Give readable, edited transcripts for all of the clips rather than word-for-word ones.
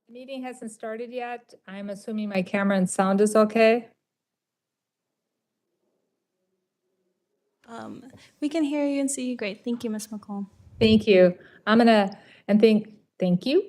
The meeting hasn't started yet. I'm assuming my camera and sound is okay. We can hear you and see you great. Thank you, Ms. McComb. Thank you. Thank you.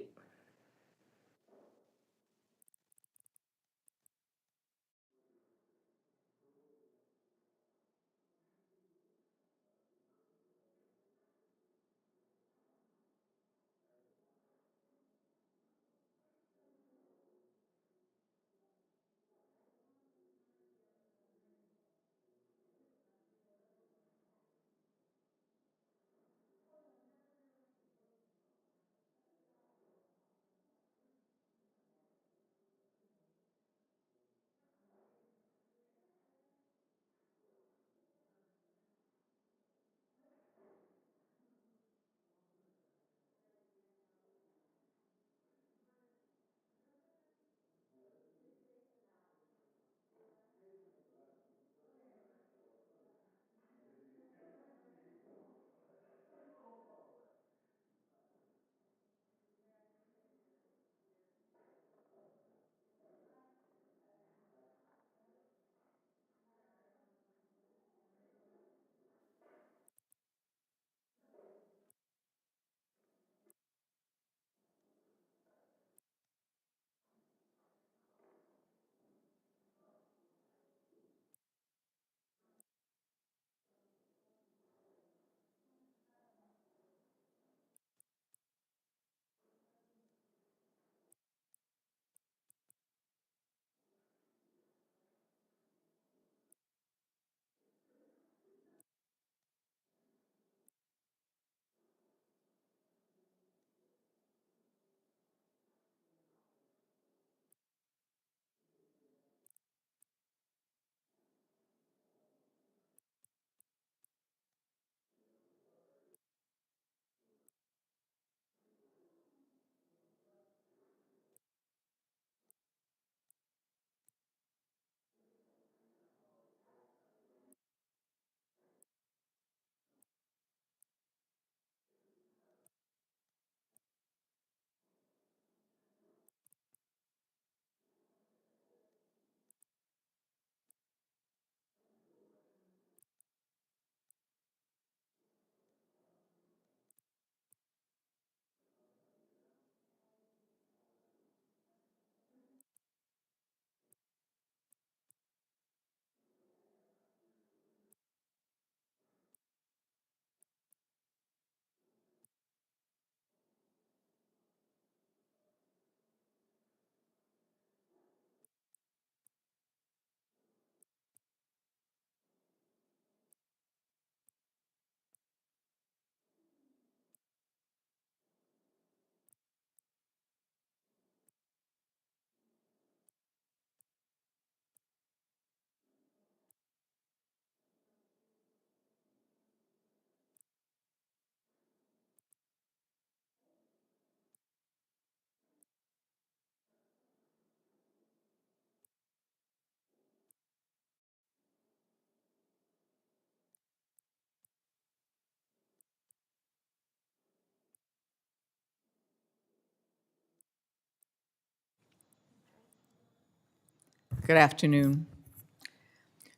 Good afternoon.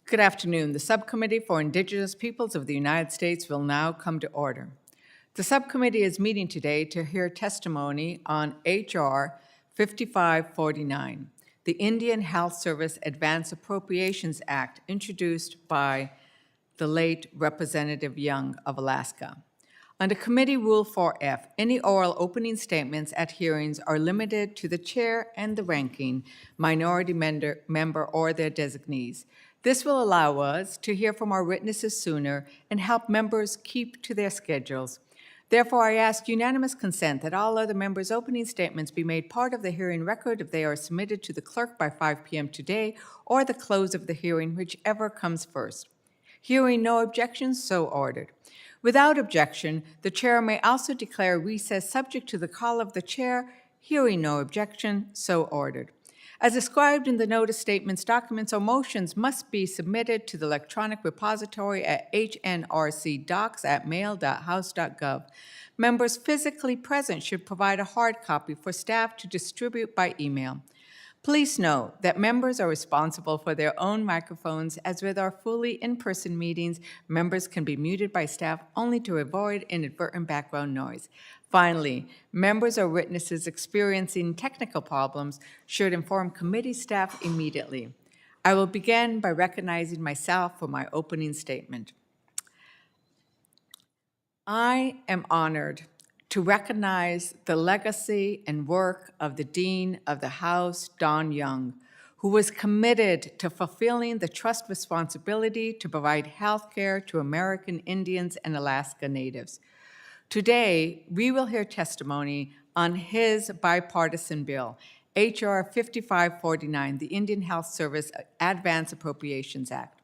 Good afternoon. The Subcommittee for Indigenous Peoples of the United States will now come to order. The subcommittee is meeting today to hear testimony on H.R. 5549, the Indian Health Service Advance Appropriations Act, introduced by the late Representative Young of Alaska. Under Committee Rule 4F, any oral opening statements at hearings are limited to the chair and the ranking minority member or their designees. This will allow us to hear from our witnesses sooner and help members keep to their schedules. Therefore, I ask unanimous consent that all other members' opening statements be made part of the hearing record if they are submitted to the clerk by 5 p.m. today or the close of the hearing, whichever comes first. Hearing no objections, so ordered. Without objection, the chair may also declare recess subject to the call of the chair. Hearing no objection, so ordered. As described in the notice, statements, documents, or motions must be submitted to the electronic repository at hnrcdocs@mail.house.gov. Members physically present should provide a hard copy for staff to distribute by email. Please note that members are responsible for their own microphones, as with our fully in-person meetings, members can be muted by staff only to avoid inadvertent background noise. Finally, members or witnesses experiencing technical problems should inform committee staff immediately. I will begin by recognizing myself for my opening statement. I am honored to recognize the legacy and work of the Dean of the House, Don Young, who was committed to fulfilling the trust responsibility to provide health care to American Indians and Alaska Natives. Today, we will hear testimony on his bipartisan bill, H.R. 5549, the Indian Health Service Advance Appropriations Act.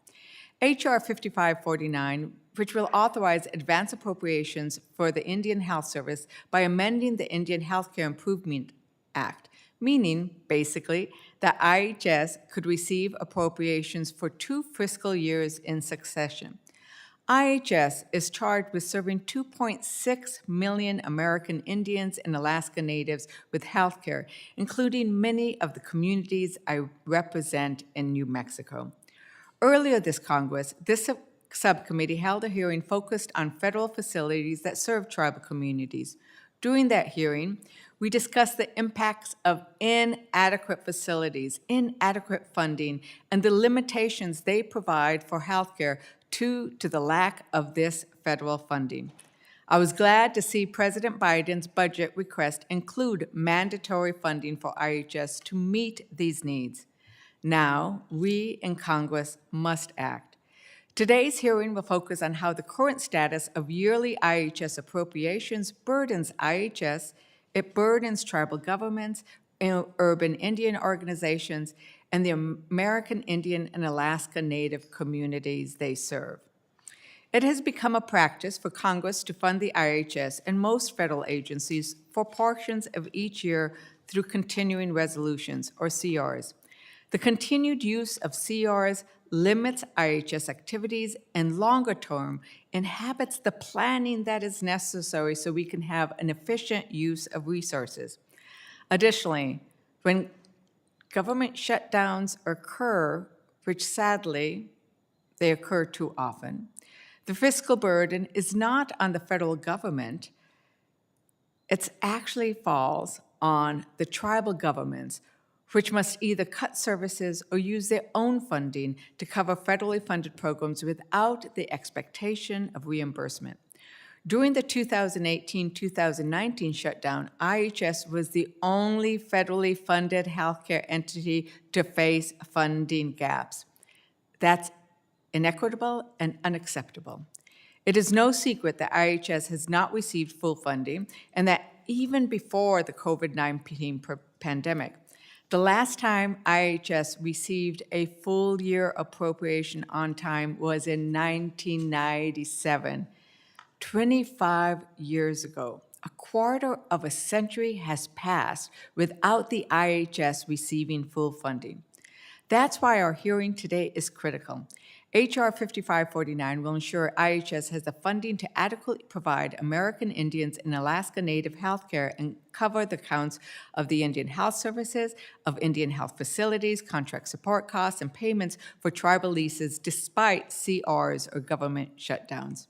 H.R. 5549, which will authorize advance appropriations for the Indian Health Service by amending the Indian Healthcare Improvement Act, meaning, basically, that IHS could receive appropriations for 2 fiscal years in succession. IHS is charged with serving 2.6 million American Indians and Alaska Natives with health care, including many of the communities I represent in New Mexico. Earlier this Congress, this subcommittee held a hearing focused on federal facilities that serve tribal communities. During that hearing, we discussed the impacts of inadequate facilities, inadequate funding, and the limitations they provide for healthcare due to the lack of this federal funding. I was glad to see President Biden's budget request include mandatory funding for IHS to meet these needs. Now, we in Congress must act. Today's hearing will focus on how the current status of yearly IHS appropriations burdens IHS, it burdens tribal governments, urban Indian organizations, and the American Indian and Alaska Native communities they serve. It has become a practice for Congress to fund the IHS and most federal agencies for portions of each year through continuing resolutions, or CRs. The continued use of CRs limits IHS activities and longer term inhibits the planning that is necessary so we can have an efficient use of resources. Additionally, when government shutdowns occur, which sadly they occur too often, the fiscal burden is not on the federal government, it actually falls on the tribal governments, which must either cut services or use their own funding to cover federally funded programs without the expectation of reimbursement. During the 2018-2019 shutdown, IHS was the only federally funded healthcare entity to face funding gaps. That's inequitable and unacceptable. It is no secret that IHS has not received full funding, and that even before the COVID-19 pandemic, the last time IHS received a full year appropriation on time was in 1997, 25 years ago. A quarter of a century has passed without the IHS receiving full funding. That's why our hearing today is critical. H.R. 5549 will ensure IHS has the funding to adequately provide American Indians and Alaska Native health care and cover the counts of the Indian Health Services, of Indian health facilities, contract support costs, and payments for tribal leases despite CRs or government shutdowns.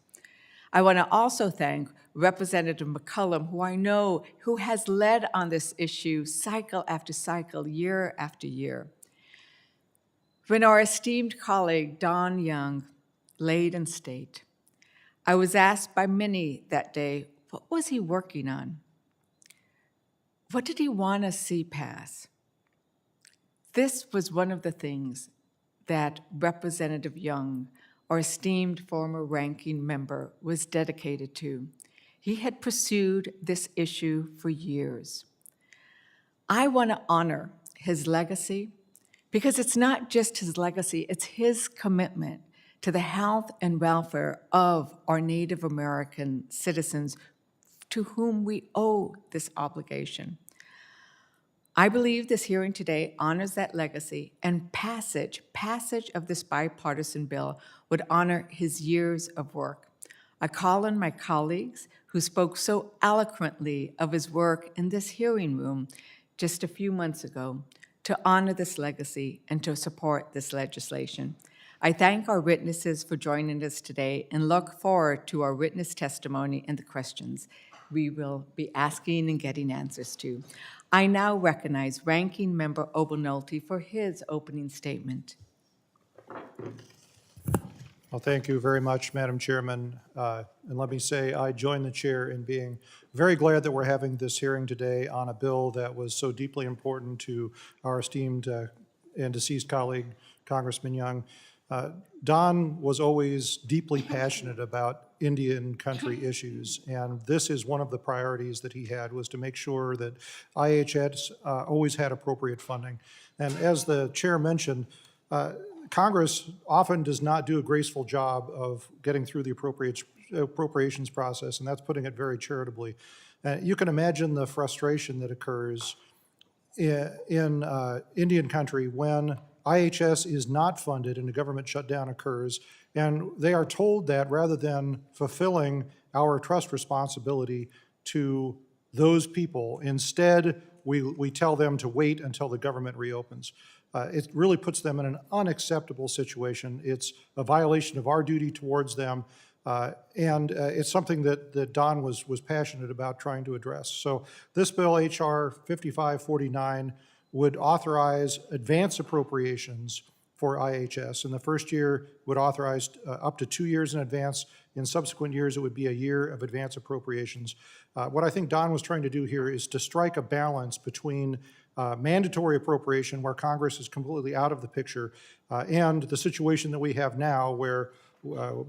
I want to also thank Representative McCullum, who I know who has led on this issue cycle after cycle, year after year. When our esteemed colleague, Don Young, laid in state, I was asked by many that day, what was he working on? What did he want to see pass? This was one of the things that Representative Young, our esteemed former ranking member, was dedicated to. He had pursued this issue for years. I want to honor his legacy, because it's not just his legacy, it's his commitment to the health and welfare of our Native American citizens to whom we owe this obligation. I believe this hearing today honors that legacy, and passage of this bipartisan bill would honor his years of work. I call on my colleagues who spoke so eloquently of his work in this hearing room just a few months ago to honor this legacy and to support this legislation. I thank our witnesses for joining us today and look forward to our witness testimony and the questions we will be asking and getting answers to. I now recognize Ranking Member Obolnolty for his opening statement. Well, thank you very much, Madam Chairman. And let me say I join the chair in being very glad that we're having this hearing today on a bill that was so deeply important to our esteemed and deceased colleague, Congressman Young. Don was always deeply passionate about Indian country issues, and this is one of the priorities that he had, was to make sure that IHS always had appropriate funding. And as the chair mentioned, Congress often does not do a graceful job of getting through the appropriations process, and that's putting it very charitably. You can imagine the frustration that occurs in Indian country when IHS is not funded and a government shutdown occurs, and they are told that rather than fulfilling our trust responsibility to those people, instead we tell them to wait until the government reopens. It really puts them in an unacceptable situation. It's a violation of our duty towards them, and it's something that Don was passionate about trying to address. So this bill, H.R. 5549, would authorize advance appropriations for IHS. In the first year, would authorize up to 2 years in advance. In subsequent years, it would be a year of advance appropriations. What I think Don was trying to do here is to strike a balance between mandatory appropriation, where Congress is completely out of the picture, and the situation that we have now, where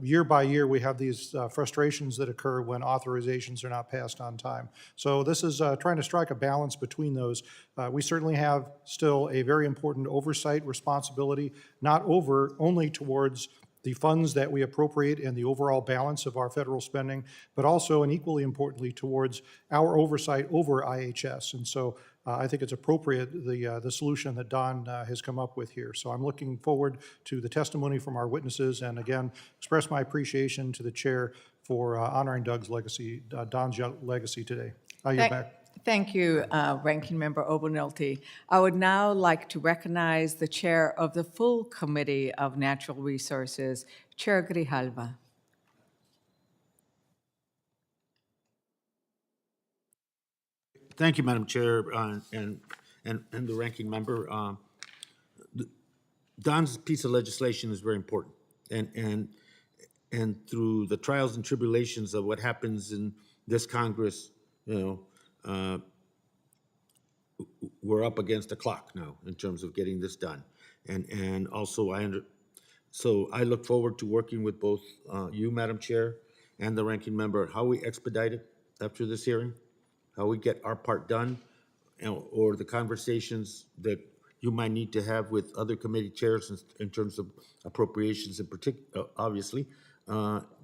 year by year we have these frustrations that occur when authorizations are not passed on time. So this is trying to strike a balance between those. We certainly have still a very important oversight responsibility, not only towards the funds that we appropriate and the overall balance of our federal spending, but also, and equally importantly, towards our oversight over IHS. And so I think it's appropriate, the solution that Don has come up with here. So I'm looking forward to the testimony from our witnesses, and again, express my appreciation to the chair for honoring Don's legacy today. I yield back. Thank you, Ranking Member Obolnolty. I would now like to recognize the chair of the full Committee of Natural Resources, Chair Grijalva. Thank you, Madam Chair, and the ranking member. Don's piece of legislation is very important, and through the trials and tribulations of what happens in this Congress, we're up against the clock now in terms of getting this done, and also so I look forward to working with both you, Madam Chair, and the ranking member, how we expedite it after this hearing, how we get our part done, or the conversations that you might need to have with other committee chairs in terms of appropriations in particular, obviously.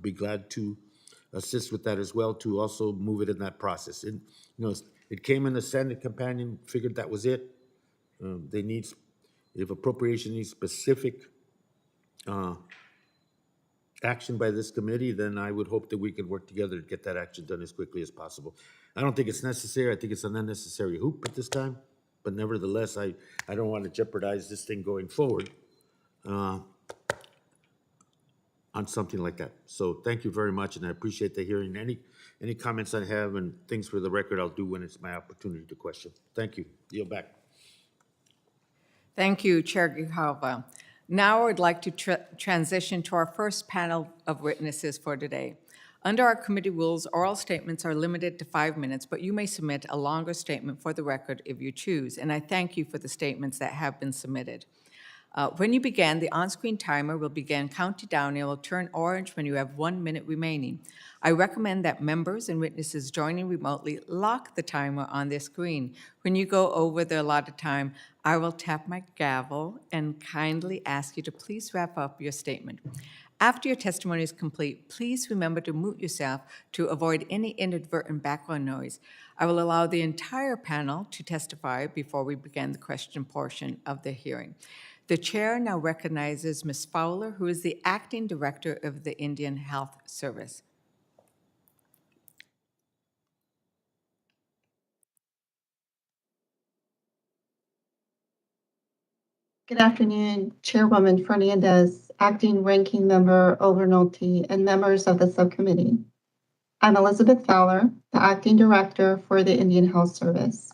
Be glad to assist with that as well, to also move it in that process. And, it came in the Senate companion, figured that was it. If appropriation needs specific action by this committee, then I would hope that we could work together to get that action done as quickly as possible. I don't think it's necessary. I think it's an unnecessary hoop at this time, but nevertheless, I don't want to jeopardize this thing going forward on something like that. So thank you very much, and I appreciate the hearing. Any comments I have and things for the record, I'll do when it's my opportunity to question. Thank you. Yield back. Thank you, Chair Grijalva. Now I'd like to transition to our first panel of witnesses for today. Under our committee rules, oral statements are limited to 5 minutes, but you may submit a longer statement for the record if you choose, and I thank you for the statements that have been submitted. When you begin, the on-screen timer will begin counting down and will turn orange when you have 1 minute remaining. I recommend that members and witnesses joining remotely lock the timer on their screen. When you go over the allotted time, I will tap my gavel and kindly ask you to please wrap up your statement. After your testimony is complete, please remember to mute yourself to avoid any inadvertent background noise. I will allow the entire panel to testify before we begin the question portion of the hearing. The chair now recognizes Ms. Fowler, who is the acting director of the Indian Health Service. Good afternoon, Chairwoman Fernandez, Acting Ranking Member Overnolte, and members of the subcommittee. I'm Elizabeth Fowler, the Acting Director for the Indian Health Service.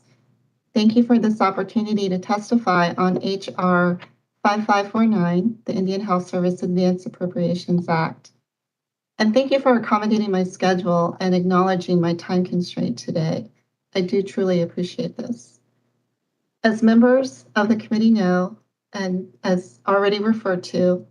Thank you for this opportunity to testify on H.R. 5549, the Indian Health Service Advanced Appropriations Act. And thank you for accommodating my schedule and acknowledging my time constraint today. I do truly appreciate this. As members of the committee know, and as already referred to,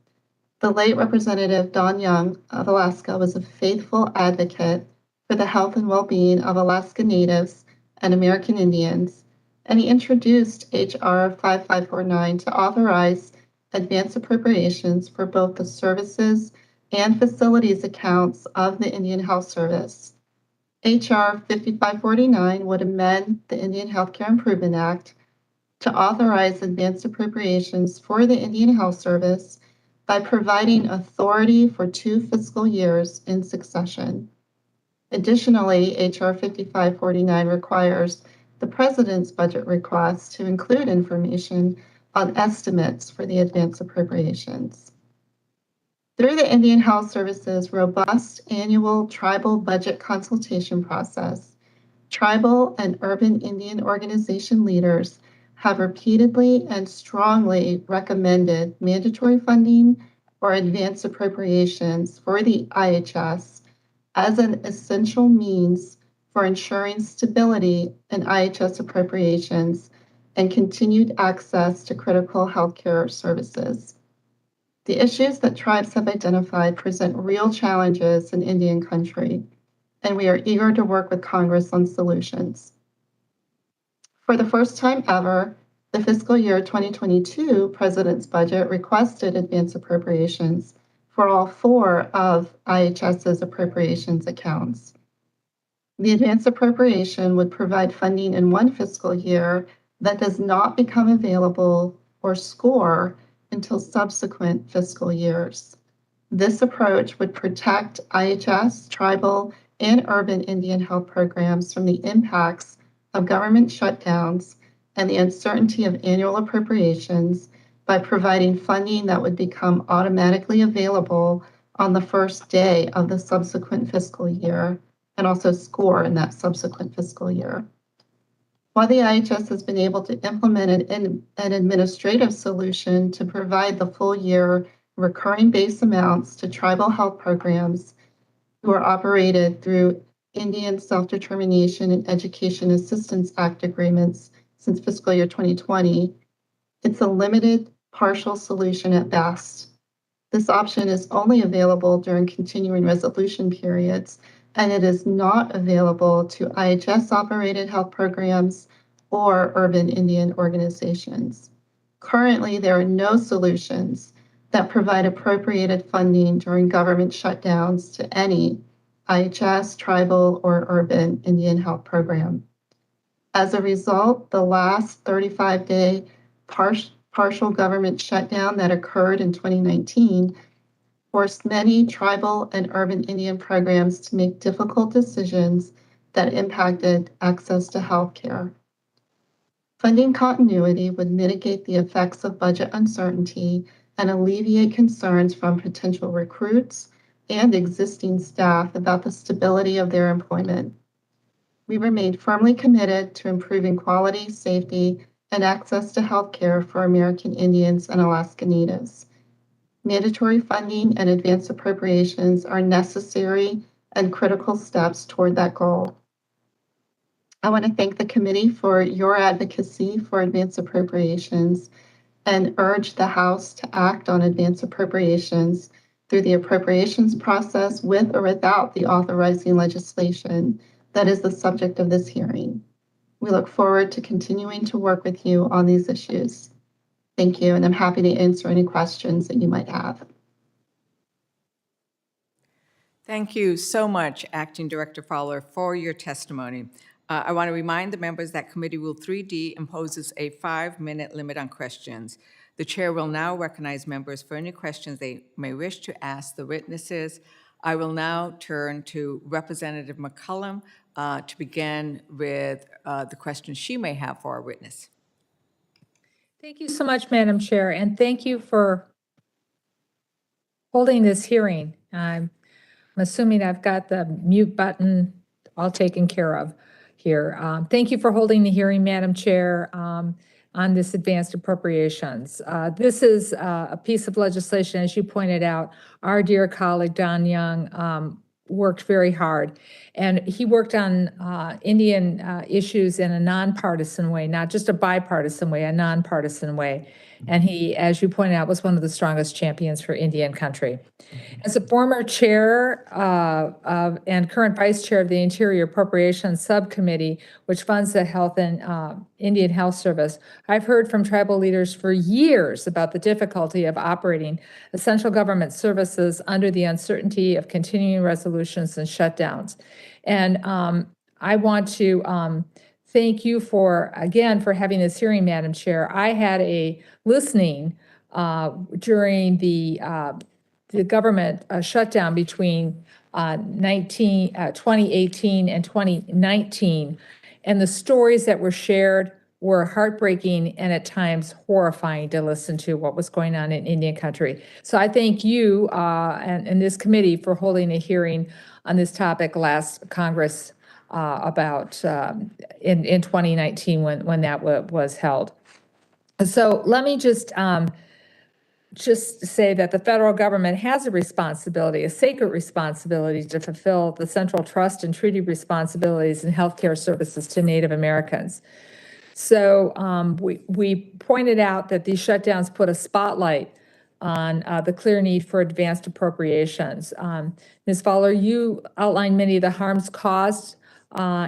the late Representative Don Young of Alaska was a faithful advocate for the health and well-being of Alaska Natives and American Indians, and he introduced H.R. 5549 to authorize advance appropriations for both the services and facilities accounts of the Indian Health Service. H.R. 5549 would amend the Indian Healthcare Improvement Act to authorize advanced appropriations for the Indian Health Service by providing authority for 2 fiscal years in succession. Additionally, H.R. 5549 requires the President's budget request to include information on estimates for the advance appropriations. Through the Indian Health Service's robust annual tribal budget consultation process, tribal and urban Indian organization leaders have repeatedly and strongly recommended mandatory funding or advance appropriations for the IHS as an essential means for ensuring stability in IHS appropriations and continued access to critical healthcare services. The issues that tribes have identified present real challenges in Indian country, and we are eager to work with Congress on solutions. For the first time ever, the fiscal year 2022 President's budget requested advance appropriations for all 4 of IHS's appropriations accounts. The advance appropriation would provide funding in one fiscal year that does not become available or score until subsequent fiscal years. This approach would protect IHS, tribal, and urban Indian health programs from the impacts of government shutdowns and the uncertainty of annual appropriations by providing funding that would become automatically available on the first day of the subsequent fiscal year and also score in that subsequent fiscal year. While the IHS has been able to implement an administrative solution to provide the full year recurring base amounts to tribal health programs who are operated through Indian Self-Determination and Education Assistance Act agreements since fiscal year 2020, it's a limited, partial solution at best. This option is only available during continuing resolution periods, and it is not available to IHS-operated health programs or urban Indian organizations. Currently, there are no solutions that provide appropriated funding during government shutdowns to any IHS, tribal, or urban Indian health program. As a result, the last 35-day partial government shutdown that occurred in 2019 forced many tribal and urban Indian programs to make difficult decisions that impacted access to health care. Funding continuity would mitigate the effects of budget uncertainty and alleviate concerns from potential recruits and existing staff about the stability of their employment. We remain firmly committed to improving quality, safety, and access to health care for American Indians and Alaska Natives. Mandatory funding and advance appropriations are necessary and critical steps toward that goal. I want to thank the committee for your advocacy for advance appropriations and urge the House to act on advance appropriations through the appropriations process with or without the authorizing legislation that is the subject of this hearing. We look forward to continuing to work with you on these issues. Thank you, and I'm happy to answer any questions that you might have. Thank you so much, Acting Director Fowler, for your testimony. I want to remind the members that Committee Rule 3D imposes a 5-minute limit on questions. The chair will now recognize members for any questions they may wish to ask the witnesses. I will now turn to Representative McCullum to begin with the questions she may have for our witness. Thank you so much, Madam Chair, and thank you for holding this hearing. I'm assuming I've got the mute button all taken care of here. Thank you for holding the hearing, Madam Chair, on this advanced appropriations. This is a piece of legislation, as you pointed out, our dear colleague Don Young worked very hard. And he worked on Indian issues in a nonpartisan way, not just a bipartisan way, a nonpartisan way. And he, as you pointed out, was one of the strongest champions for Indian country. As a former chair and current vice chair of the Interior Appropriations Subcommittee, which funds the Health and Indian Health Service, I've heard from tribal leaders for years about the difficulty of operating essential government services under the uncertainty of continuing resolutions and shutdowns. And I want to thank you for, again, for having this hearing, Madam Chair. I had a listening during the government shutdown between 2018 and 2019, and the stories that were shared were heartbreaking and at times horrifying to listen to what was going on in Indian country. So I thank you and this committee for holding a hearing on this topic last Congress about in 2019 when that was held. So let me just say that the federal government has a responsibility, a sacred responsibility to fulfill the central trust and treaty responsibilities in healthcare services to Native Americans. So we pointed out that these shutdowns put a spotlight on the clear need for advanced appropriations. Ms. Fowler, you outlined many of the harms caused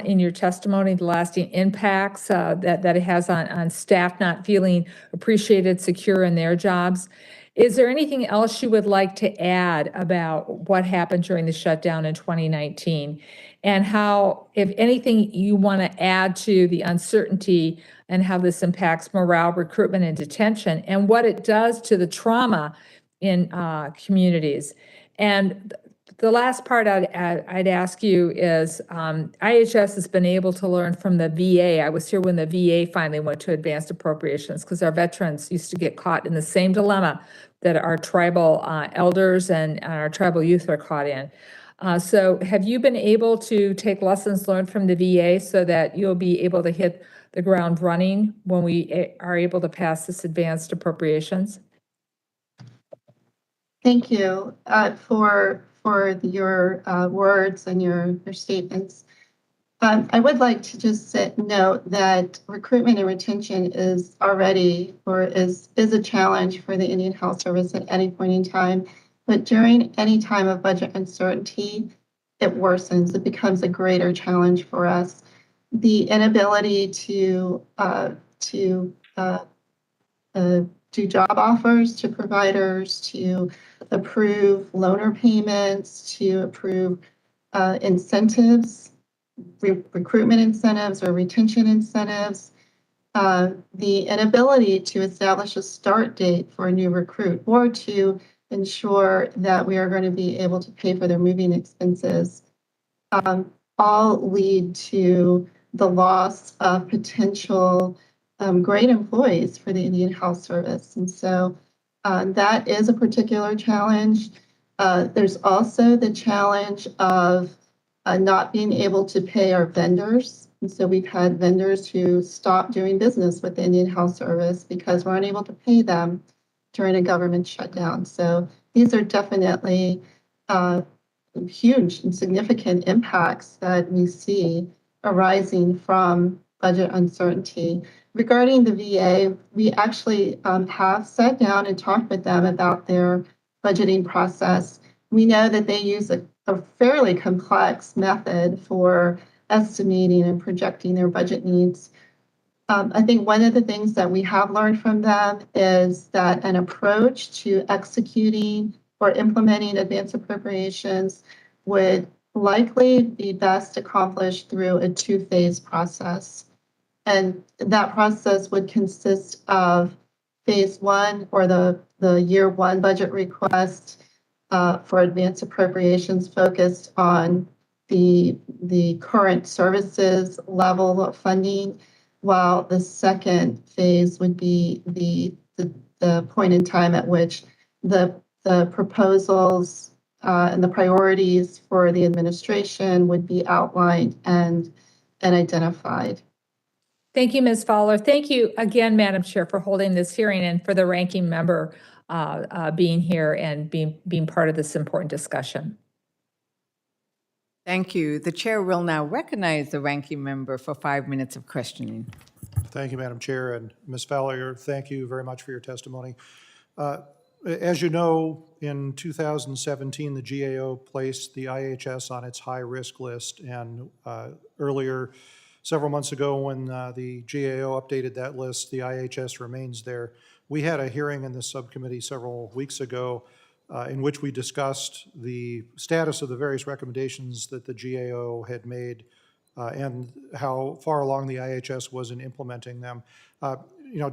in your testimony, the lasting impacts that it has on staff not feeling appreciated, secure in their jobs. Is there anything else you would like to add about what happened during the shutdown in 2019? And how, if anything, you want to add to the uncertainty and how this impacts morale, recruitment, and detention, and what it does to the trauma in communities? And the last part I'd ask you is, IHS has been able to learn from the VA. I was here when the VA finally went to advanced appropriations because our veterans used to get caught in the same dilemma that our tribal elders and our tribal youth are caught in. So have you been able to take lessons learned from the VA so that you'll be able to hit the ground running when we are able to pass this advanced appropriations? Thank you for your words and your statements. I would like to just note that recruitment and retention is already is a challenge for the Indian Health Service at any point in time. But during any time of budget uncertainty, it worsens. It becomes a greater challenge for us. The inability to do job offers to providers, to approve loaner payments, to approve incentives, recruitment incentives or retention incentives, the inability to establish a start date for a new recruit or to ensure that we are going to be able to pay for their moving expenses, all lead to the loss of potential great employees for the Indian Health Service. And so that is a particular challenge. There's also the challenge of not being able to pay our vendors. And so we've had vendors who stop doing business with the Indian Health Service because we're unable to pay them during a government shutdown. So these are definitely huge and significant impacts that we see arising from budget uncertainty. Regarding the VA, we actually have sat down and talked with them about their budgeting process. We know that they use a fairly complex method for estimating and projecting their budget needs. I think one of the things that we have learned from them is that an approach to executing or implementing advanced appropriations would likely be best accomplished through a two-phase process. And that process would consist of phase one, or the year one budget request for advance appropriations focused on the current services level of funding, while the second phase would be the point in time at which the proposals and the priorities for the administration would be outlined and identified. Thank you, Ms. Fowler. Thank you again, Madam Chair, for holding this hearing and for the ranking member being here and being part of this important discussion. Thank you. The chair will now recognize the ranking member for 5 minutes of questioning. Thank you, Madam Chair, and Ms. Fowler, thank you very much for your testimony. As you know, in 2017, the GAO placed the IHS on its high-risk list, and earlier, several months ago, when the GAO updated that list, the IHS remains there. We had a hearing in the subcommittee several weeks ago in which we discussed the status of the various recommendations that the GAO had made and how far along the IHS was in implementing them.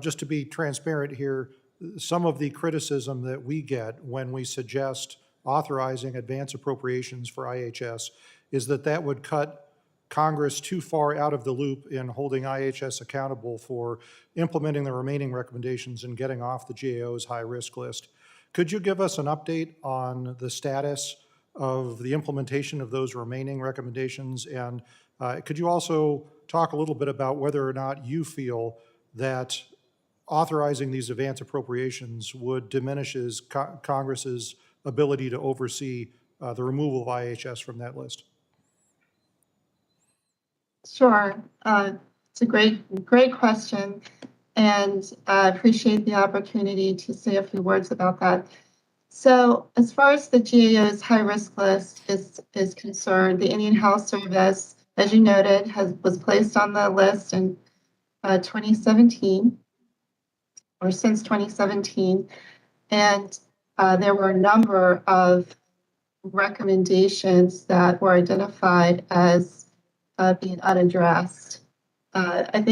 Just to be transparent here, some of the criticism that we get when we suggest authorizing advance appropriations for IHS is that that would cut Congress too far out of the loop in holding IHS accountable for implementing the remaining recommendations and getting off the GAO's high-risk list. Could you give us an update on the status of the implementation of those remaining recommendations? And could you also talk a little bit about whether or not you feel that authorizing these advance appropriations would diminishes Congress's ability to oversee the removal of IHS from that list? Sure. It's a great question, and I appreciate the opportunity to say a few words about that. So as far as the GAO's high-risk list is concerned, the Indian Health Service, as you noted, was placed on the list in 2017, or since 2017, and there were a number of recommendations that were identified as being unaddressed. I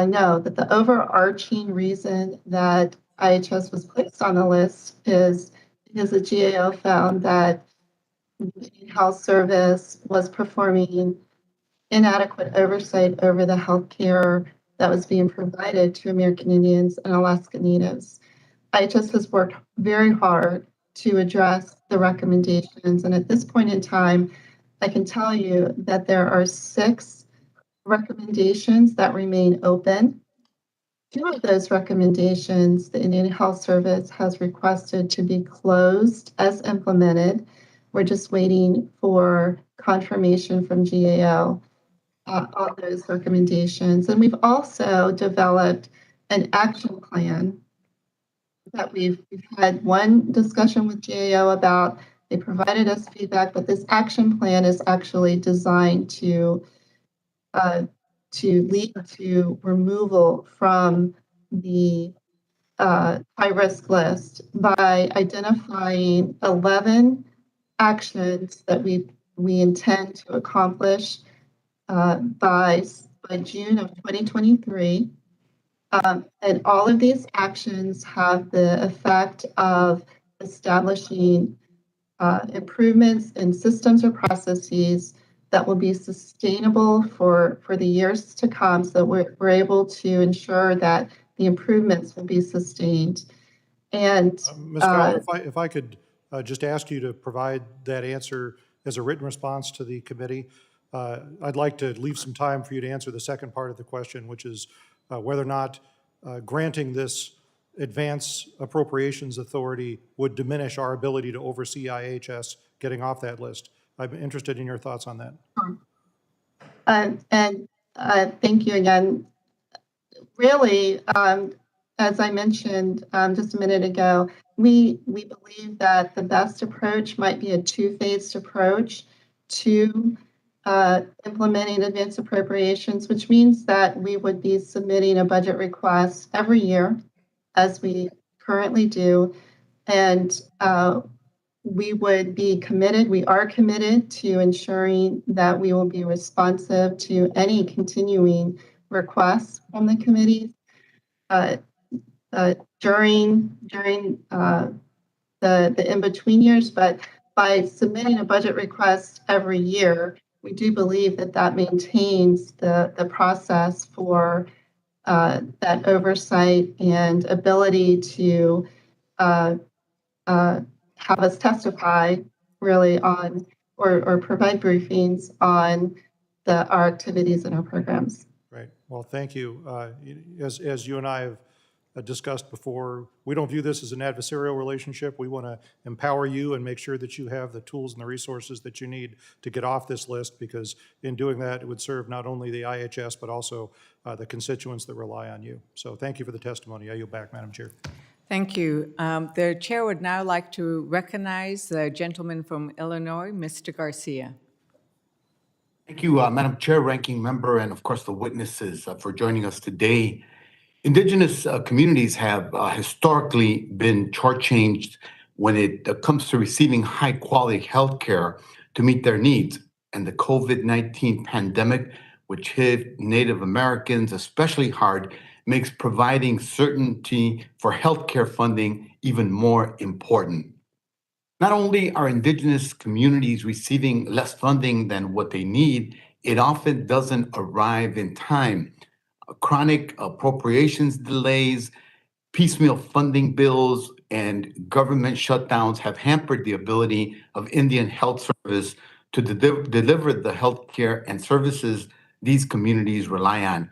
know that the overarching reason that IHS was placed on the list is because the GAO found that the Health Service was performing inadequate oversight over the health care that was being provided to American Indians and Alaska Natives. IHS has worked very hard to address the recommendations, and at this point in time, I can tell you that there are 6 recommendations that remain open. 2 of those recommendations, the Indian Health Service has requested to be closed as implemented. We're just waiting for confirmation from GAO on those recommendations. And we've also developed an action plan that we've had one discussion with GAO about. They provided us feedback, but this action plan is actually designed to lead to removal from the high-risk list by identifying 11 actions that we intend to accomplish by June of 2023. And all of these actions have the effect of establishing improvements in systems or processes that will be sustainable for the years to come, so we're able to ensure that the improvements will be sustained. And Ms. Fowler, if I could just ask you to provide that answer as a written response to the committee. I'd like to leave some time for you to answer the second part of the question, which is whether or not granting this advance appropriations authority would diminish our ability to oversee IHS getting off that list. I'm interested in your thoughts on that. Thank you again. Really, as I mentioned just a minute ago, we believe that the best approach might be a two-phased approach to implementing advance appropriations, which means that we would be submitting a budget request every year, as we currently do, and we would be committed, we are committed to ensuring that we will be responsive to any continuing requests from the committees during the in-between years, but by submitting a budget request every year, we do believe that that maintains the process for that oversight and ability to have us testify really on or provide briefings on our activities and our programs. Right. Well, thank you. As you and I have discussed before, we don't view this as an adversarial relationship. We want to empower you and make sure that you have the tools and the resources that you need to get off this list, because in doing that, it would serve not only the IHS, but also the constituents that rely on you. So thank you for the testimony. I yield back, Madam Chair. Thank you. The chair would now like to recognize the gentleman from Illinois, Mr. Garcia. Thank you, Madam Chair, Ranking Member, and of course the witnesses for joining us today. Indigenous communities have historically been shortchanged when it comes to receiving high-quality health care to meet their needs. And the COVID-19 pandemic, which hit Native Americans especially hard, makes providing certainty for healthcare funding even more important. Not only are Indigenous communities receiving less funding than what they need, it often doesn't arrive in time. Chronic appropriations delays, piecemeal funding bills, and government shutdowns have hampered the ability of Indian Health Service to deliver the healthcare and services these communities rely on.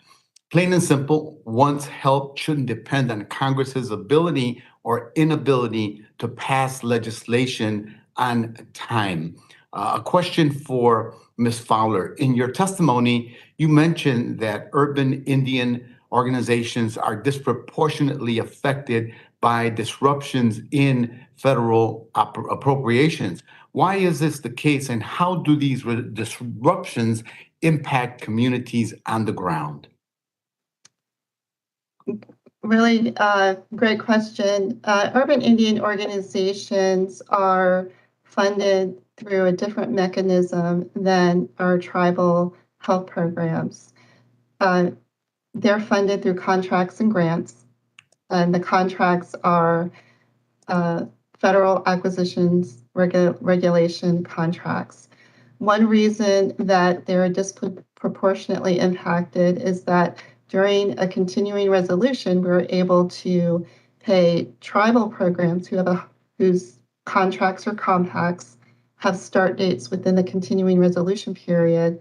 Plain and simple, one's health shouldn't depend on Congress's ability or inability to pass legislation on time. A question for Ms. Fowler. In your testimony, you mentioned that urban Indian organizations are disproportionately affected by disruptions in federal appropriations. Why is this the case, and how do these disruptions impact communities on the ground? Really great question. Urban Indian organizations are funded through a different mechanism than our tribal health programs. They're funded through contracts and grants, and the contracts are federal acquisitions regulation contracts. One reason that they're disproportionately impacted is that during a continuing resolution, we're able to pay tribal programs whose contracts or compacts have start dates within the continuing resolution period,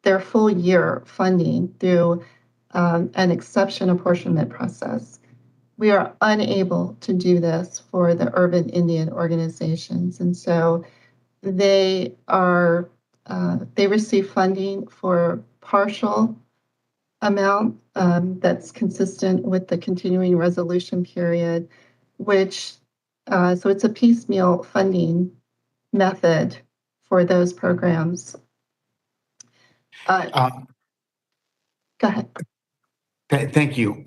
their full year funding through an exception apportionment process. We are unable to do this for the urban Indian organizations. And so they receive funding for partial amount that's consistent with the continuing resolution period, which, so it's a piecemeal funding method for those programs. Go ahead. Thank you.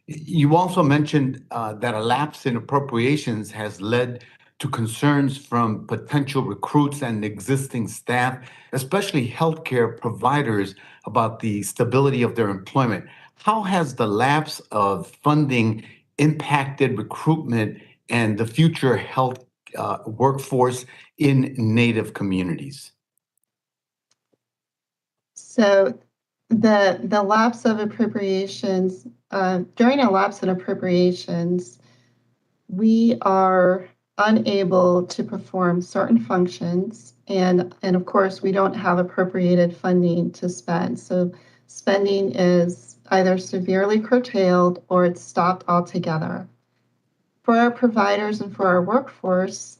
You also mentioned that a lapse in appropriations has led to concerns from potential recruits and existing staff, especially healthcare providers, about the stability of their employment. How has the lapse of funding impacted recruitment and the future health workforce in Native communities? So the lapse of appropriations, during a lapse in appropriations, we are unable to perform certain functions, and of course we don't have appropriated funding to spend. So spending is either severely curtailed or it's stopped altogether. For our providers and for our workforce,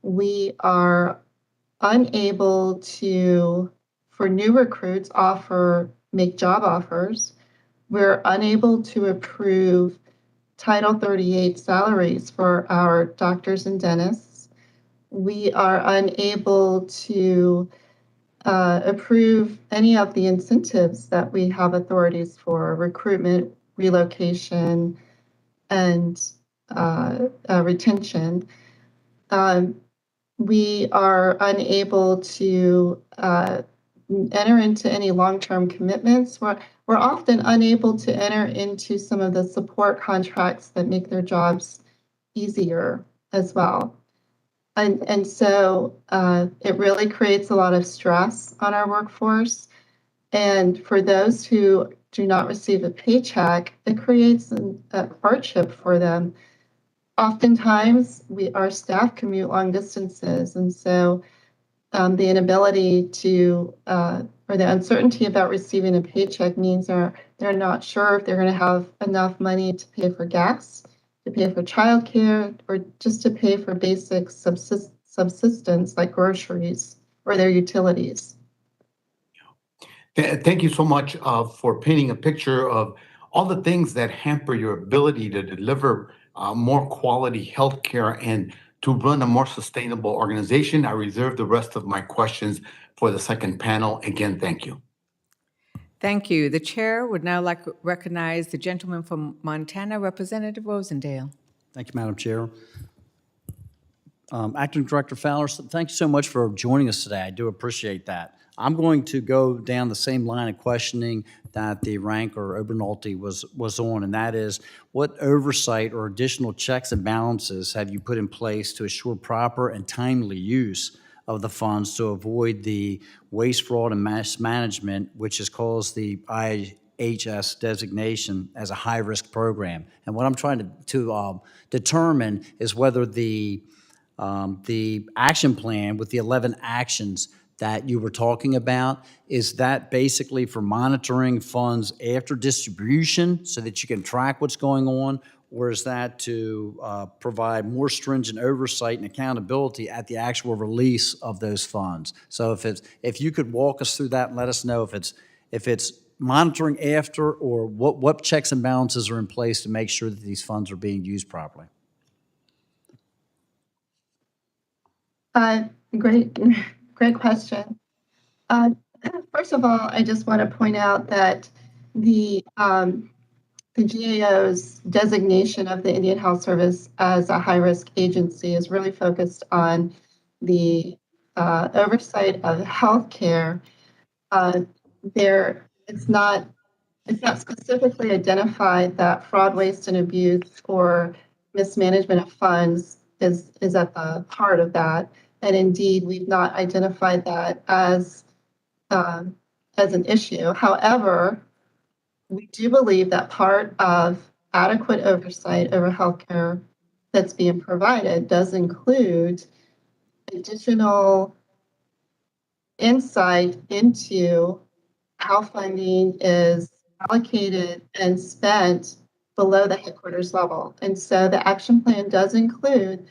we are unable to, for new recruits, make job offers. We're unable to approve Title 38 salaries for our doctors and dentists. We are unable to approve any of the incentives that we have authorities for: recruitment, relocation, and retention. we are unable to enter into any long-term commitments. We're often unable to enter into some of the support contracts that make their jobs easier as well. And so it really creates a lot of stress on our workforce. And for those who do not receive a paycheck, it creates a hardship for them. Oftentimes, our staff commute long distances, and so the inability to, or the uncertainty about receiving a paycheck means they're not sure if they're going to have enough money to pay for gas, to pay for childcare, or just to pay for basic subsistence like groceries or their utilities. Thank you so much for painting a picture of all the things that hamper your ability to deliver more quality healthcare and to run a more sustainable organization. I reserve the rest of my questions for the second panel. Again, thank you. Thank you. The chair would now like to recognize the gentleman from Montana, Representative Rosendale. Thank you, Madam Chair. Acting Director Fowler, thank you so much for joining us today. I do appreciate that. I'm going to go down the same line of questioning that the rank or Obernolte was on, and that is, what oversight or additional checks and balances have you put in place to assure proper and timely use of the funds to avoid the waste, fraud, and mismanagement, which has caused the IHS designation as a high-risk program? And what I'm trying to determine is whether the action plan with the 11 actions that you were talking about, is that basically for monitoring funds after distribution so that you can track what's going on, or is that to provide more stringent oversight and accountability at the actual release of those funds? So if you could walk us through that and let us know if it's monitoring after, or what checks and balances are in place to make sure that these funds are being used properly. Great question. First of all, I just want to point out that the GAO's designation of the Indian Health Service as a high-risk agency is really focused on the oversight of healthcare. It's not specifically identified that fraud, waste, and abuse or mismanagement of funds is at the heart of that. And indeed, we've not identified that as an issue. However, we do believe that part of adequate oversight over healthcare that's being provided does include additional insight into how funding is allocated and spent below the headquarters level. And so the action plan does include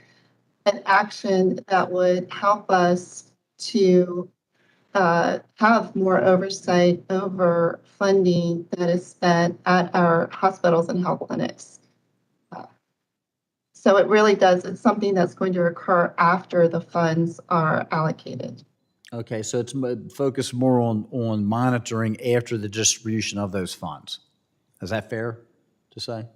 an action that would help us to have more oversight over funding that is spent at our hospitals and health clinics. So it really does, it's something that's going to occur after the funds are allocated. Okay, so it's focused more on monitoring after the distribution of those funds. Is that fair to say?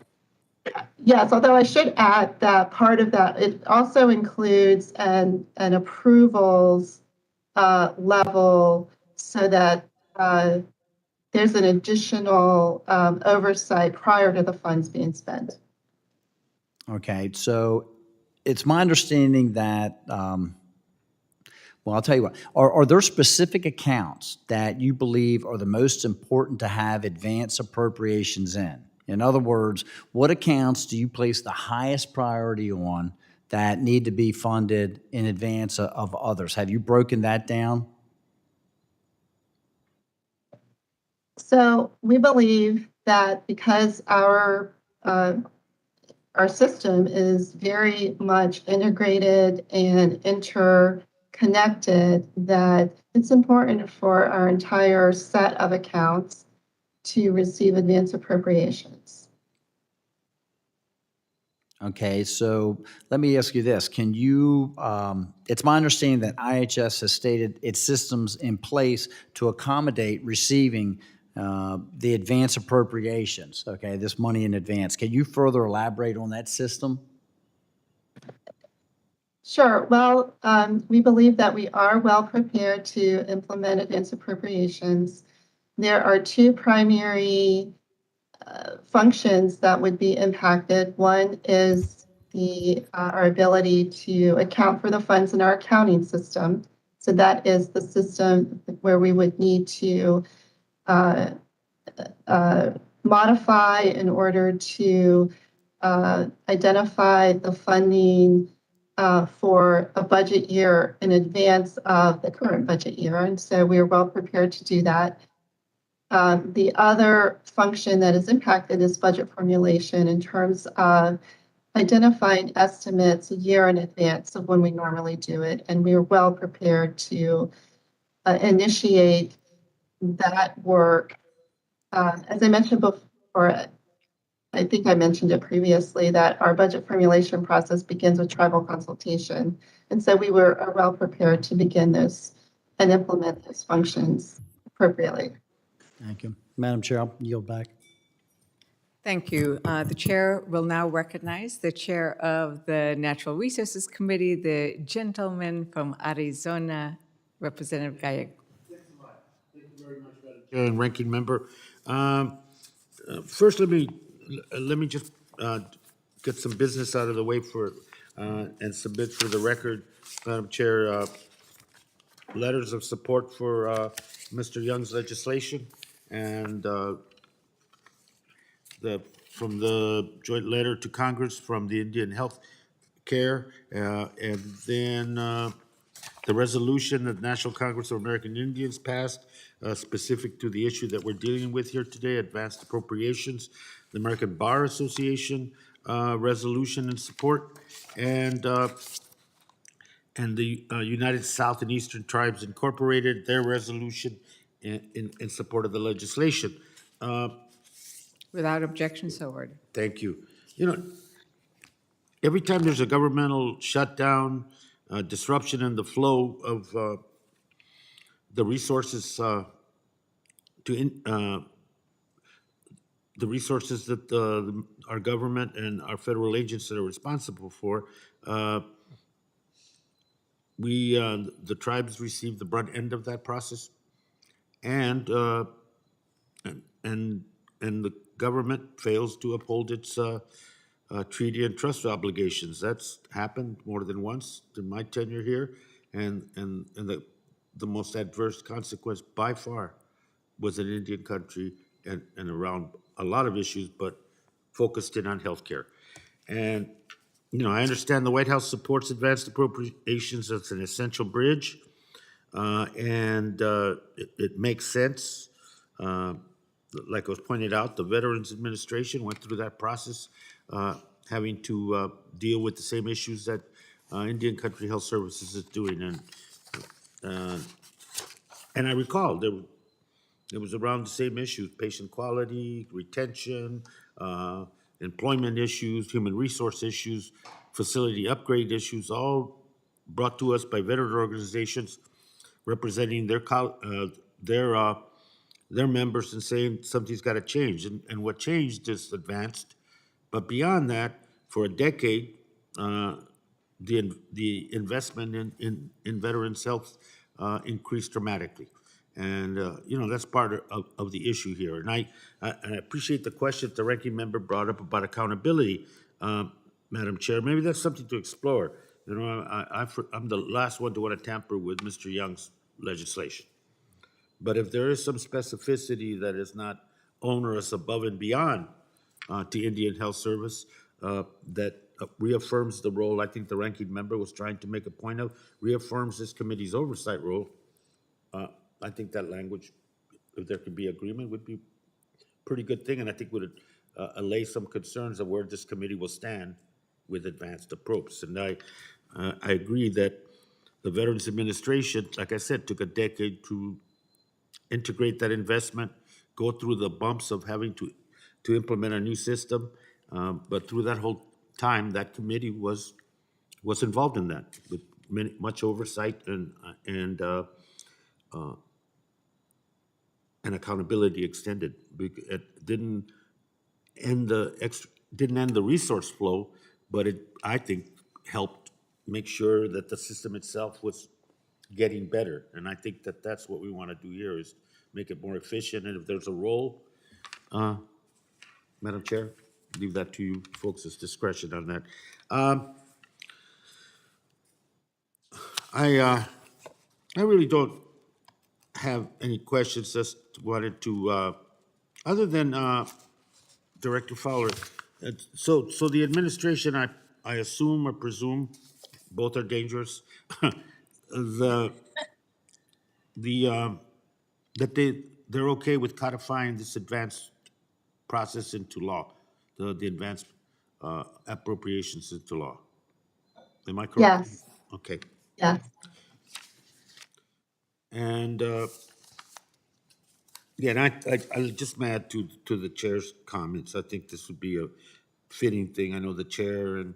Yes, although I should add that part of that, it also includes an approvals level so that there's an additional oversight prior to the funds being spent. Okay, so it's my understanding that, well, I'll tell you what, are there specific accounts that you believe are the most important to have advance appropriations in? In other words, what accounts do you place the highest priority on that need to be funded in advance of others? Have you broken that down? So we believe that because our system is very much integrated and interconnected, that it's important for our entire set of accounts to receive advance appropriations. Okay, so let me ask you this. Can you, it's my understanding that IHS has stated its systems in place to accommodate receiving the advance appropriations, okay, this money in advance. Can you further elaborate on that system? Sure. Well, we believe that we are well prepared to implement advanced appropriations. There are two primary functions that would be impacted. One is our ability to account for the funds in our accounting system. So that is the system where we would need to modify in order to identify the funding for a budget year in advance of the current budget year. And so we are well prepared to do that. The other function that is impacted is budget formulation in terms of identifying estimates a year in advance of when we normally do it. And we are well prepared to initiate that work. As I mentioned before, I think I mentioned it previously, that our budget formulation process begins with tribal consultation. And so we are well prepared to begin this and implement those functions appropriately. Thank you. Madam Chair, I'll yield back. Thank you. The chair will now recognize the chair of the Natural Resources Committee, the gentleman from Arizona, Representative Gallego. Thank you very much, Madam Chair and Ranking Member. First, let me just get some business out of the way for and submit for the record, Madam Chair, letters of support for Mr. Young's legislation, and from the joint letter to Congress from the Indian Health Care, and then the resolution that National Congress of American Indians passed specific to the issue that we're dealing with here today, advanced appropriations, the American Bar Association resolution in support, and the United South and Eastern Tribes Incorporated, their resolution in support of the legislation. Without objection, so ordered. Thank you. You know, every time there's a governmental shutdown, disruption in the flow of the resources the resources that our government and our federal agents are responsible for, the tribes receive the brunt end of that process, and the government fails to uphold its treaty and trust obligations. That's happened more than once in my tenure here, and the most adverse consequence by far was an Indian country and around a lot of issues, but focused in on healthcare. And you know, I understand the White House supports advanced appropriations as an essential bridge, and it makes sense. Like was pointed out, the Veterans Administration went through that process, having to deal with the same issues that Indian Country Health Services is doing. And I recall it was around the same issues: patient quality, retention, employment issues, human resource issues, facility upgrade issues, all brought to us by veteran organizations representing their members and saying something's got to change. And what changed is advanced. But beyond that, for a decade, the investment in veterans' health increased dramatically. And, you know, that's part of the issue here. And I appreciate the question that the ranking member brought up about accountability, Madam Chair. Maybe that's something to explore. You know, I'm the last one to want to tamper with Mr. Young's legislation. But if there is some specificity that is not onerous above and beyond to Indian Health Service, that reaffirms the role I think the ranking member was trying to make a point of, reaffirms this committee's oversight role, I think that language, if there could be agreement, would be a pretty good thing, and I think would allay some concerns of where this committee will stand with advanced approach. And I agree that the Veterans Administration, like I said, took a decade to integrate that investment, go through the bumps of having to implement a new system, but through that whole time, that committee was involved in that with much oversight and accountability extended. It didn't end the resource flow, but it, I think, helped make sure that the system itself was getting better. And I think that that's what we want to do here, is make it more efficient. And if there's a role, Madam Chair, leave that to you folks' discretion on that. I really don't have any questions, just wanted to, other than Director Fowler, so the administration, I assume or presume, both are dangerous, the, that they're okay with codifying this advanced process into law, the advanced appropriations into law. Am I correct? Yes, Okay. yes. And, yeah, and I just mad to the chair's comments. I think this would be a fitting thing. I know the chair and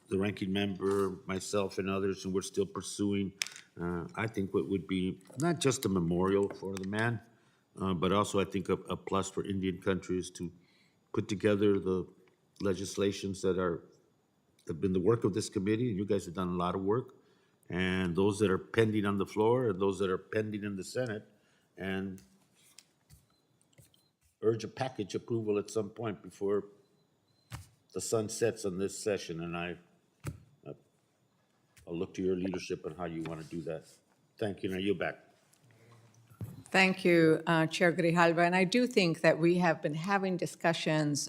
the ranking member, myself and others, and we're still pursuing, I think what would be not just a memorial for the man, but also I think a plus for Indian countries to put together the legislations that have been the work of this committee, and you guys have done a lot of work, and those that are pending on the floor, and those that are pending in the Senate, and urge a package approval at some point before the sun sets on this session, and I'll look to your leadership on how you want to do that. Thank you. Now you're back. Thank you, Chair Grijalva. And I do think that we have been having discussions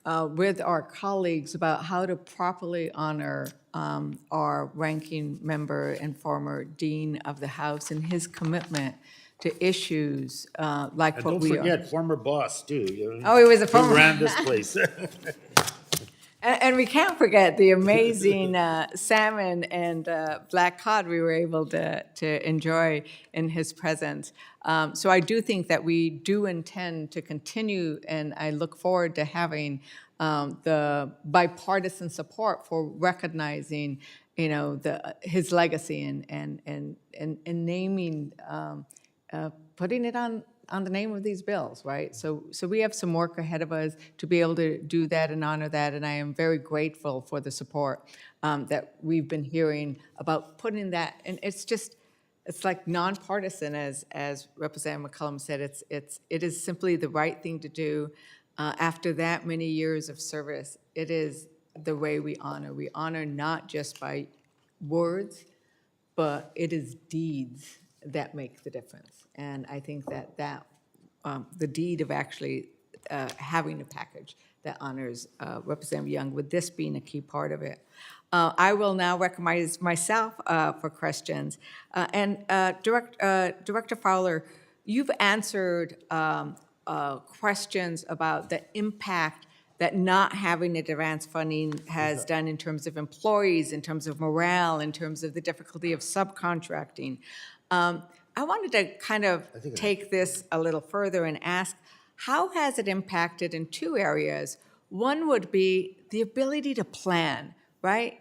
with our colleagues about how to properly honor our ranking member and former Dean of the House and his commitment to issues like And what don't we are. forget, former boss too. You know, Oh, he was a who former. ran this place. And we can't forget the amazing salmon and black cod we were able to enjoy in his presence. So I do think that we do intend to continue, and I look forward to having the bipartisan support for recognizing, you know, his legacy and naming, putting it on the name of these bills, right? So we have some work ahead of us to be able to do that and honor that, and I am very grateful for the support that we've been hearing about putting that, and it's like nonpartisan, as Representative McCollum said. It is simply the right thing to do. After that many years of service, it is the way we honor. We honor not just by words, but it is deeds that make the difference. And I think that the deed of actually having a package that honors Representative Young, with this being a key part of it. I will now recognize myself for questions. Director Fowler, you've answered questions about the impact that not having advanced funding has done in terms of employees, in terms of morale, in terms of the difficulty of subcontracting. I wanted to kind of take this a little further and ask, how has it impacted in two areas? One would be the ability to plan, right?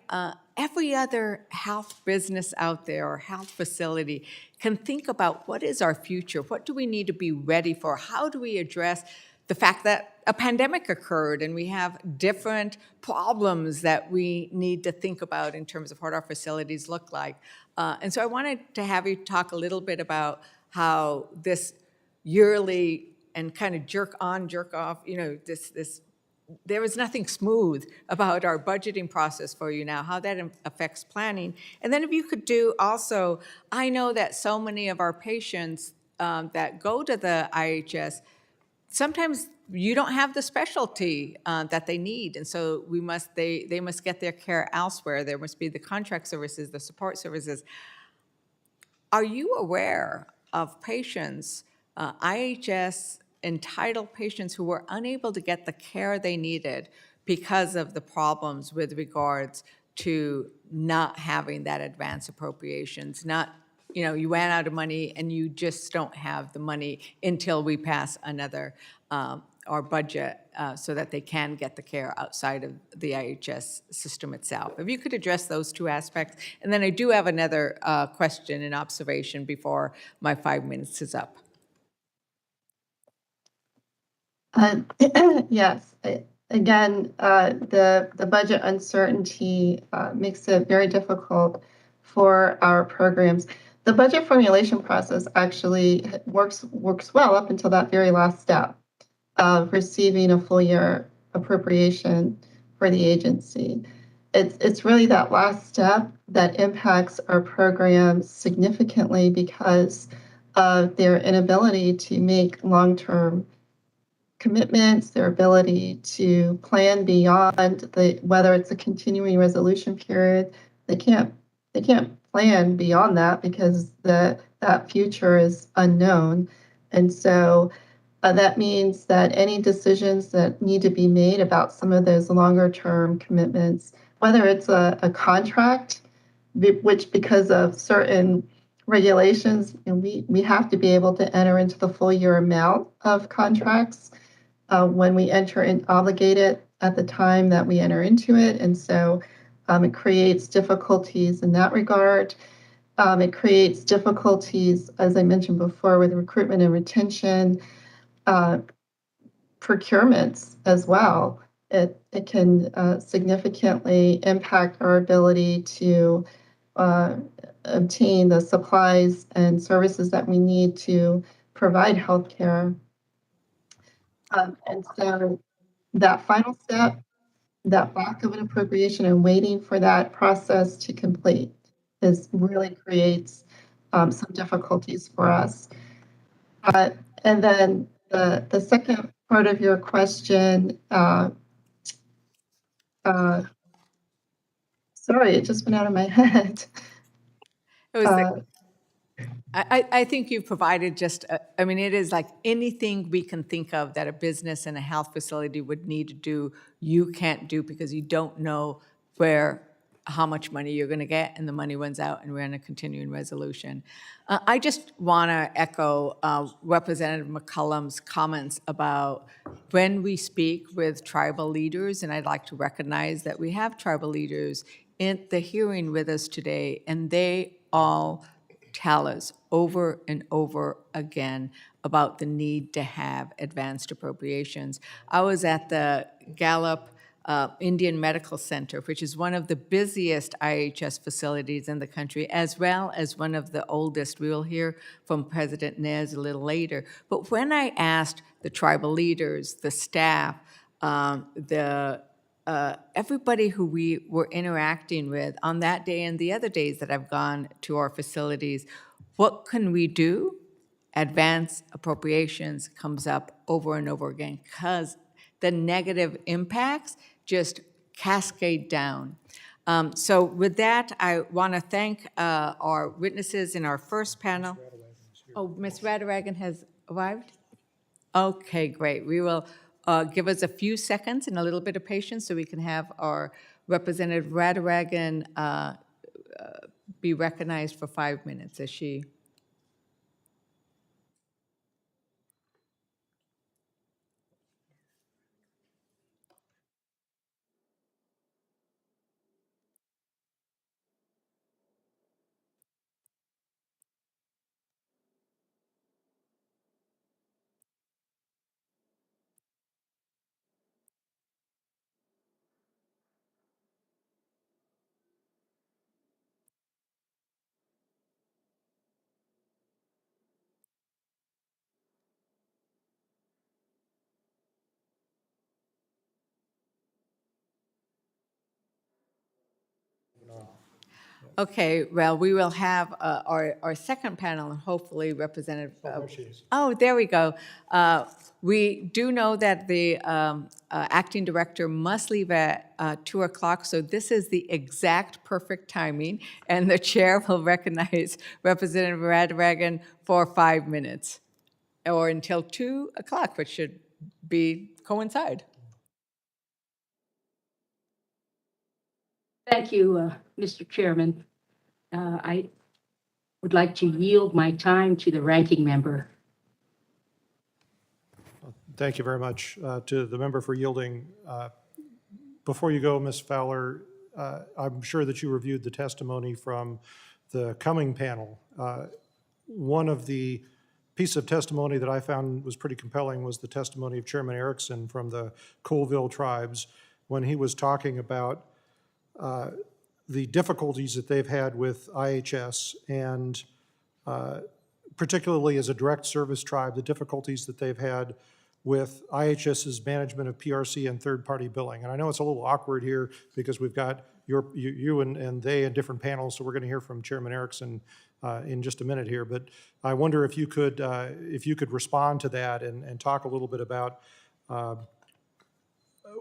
Every other health business out there or health facility can think about what is our future? What do we need to be ready for? How do we address the fact that a pandemic occurred and we have different problems that we need to think about in terms of what our facilities look like? And so I wanted to have you talk a little bit about how this yearly and kind of jerk on, jerk off, you know, there is nothing smooth about our budgeting process for you now, how that affects planning. And then if you could do also, I know that so many of our patients that go to the IHS, sometimes you don't have the specialty that they need, and so they must get their care elsewhere. There must be the contract services, the support services. Are you aware of patients, IHS entitled patients, who were unable to get the care they needed because of the problems with regards to not having that advance appropriations, not, you know, you ran out of money and you just don't have the money until we pass another our budget so that they can get the care outside of the IHS system itself. If you could address those two aspects. And then I do have another question and observation before my 5 minutes is up. Yes, again, the budget uncertainty makes it very difficult for our programs. The budget formulation process actually works well up until that very last step of receiving a full year appropriation for the agency. It's really that last step that impacts our programs significantly because of their inability to make long-term commitments, their ability to plan beyond whether it's a continuing resolution period. They can't plan beyond that because that future is unknown. And so that means that any decisions that need to be made about some of those longer term commitments, whether it's a contract, which because of certain regulations, we have to be able to enter into the full year amount of contracts when we enter in obligated at the time that we enter into it. And so it creates difficulties in that regard. It creates difficulties, as I mentioned before, with recruitment and retention, procurements as well. It can significantly impact our ability to obtain the supplies and services that we need to provide healthcare. And so that final step, that lack of an appropriation and waiting for that process to complete really creates some difficulties for us. And then the second part of your question, sorry, it just went out of my head. It was I think you've provided just, I mean, it is like anything we can think of that a business and a health facility would need to do, you can't do because you don't know how much money you're going to get, and the money runs out, and we're in a continuing resolution. I just want to echo Representative McCullum's comments about when we speak with tribal leaders, and I'd like to recognize that we have tribal leaders in the hearing with us today, and they all tell us over and over again about the need to have advanced appropriations. I was at the Gallup Indian Medical Center, which is one of the busiest IHS facilities in the country, as well as one of the oldest. We will hear from President Nez a little later. But when I asked the tribal leaders, the staff, everybody who we were interacting with on that day and the other days that I've gone to our facilities, what can we do? Advance appropriations comes up over and over again because the negative impacts just cascade down. So with that, I want to thank our witnesses in our first panel. Oh, Ms. Radaragan has arrived? Okay, great. We will give us a few seconds and a little bit of patience so we can have our Representative Radaragan be recognized for 5 minutes as she... Okay, well, we will have our second panel, and hopefully Representative... Oh, there we go. We do know that the acting director must leave at 2 o'clock, so this is the exact perfect timing, and the chair will recognize Representative Radaragan for 5 minutes, or until 2 o'clock, which should coincide. Thank you, Mr. Chairman. I would like to yield my time to the ranking member. Thank you very much to the member for yielding. Before you go, Ms. Fowler, I'm sure that you reviewed the testimony from the coming panel. One of the piece of testimony that I found was pretty compelling was the testimony of Chairman Erickson from the Colville tribes when he was talking about the difficulties that they've had with IHS and particularly as a direct service tribe, the difficulties that they've had with IHS's management of PRC and third-party billing. And I know it's a little awkward here because we've got you and they in different panels, so we're going to hear from Chairman Erickson in just a minute here. But I wonder if you could respond to that and talk a little bit about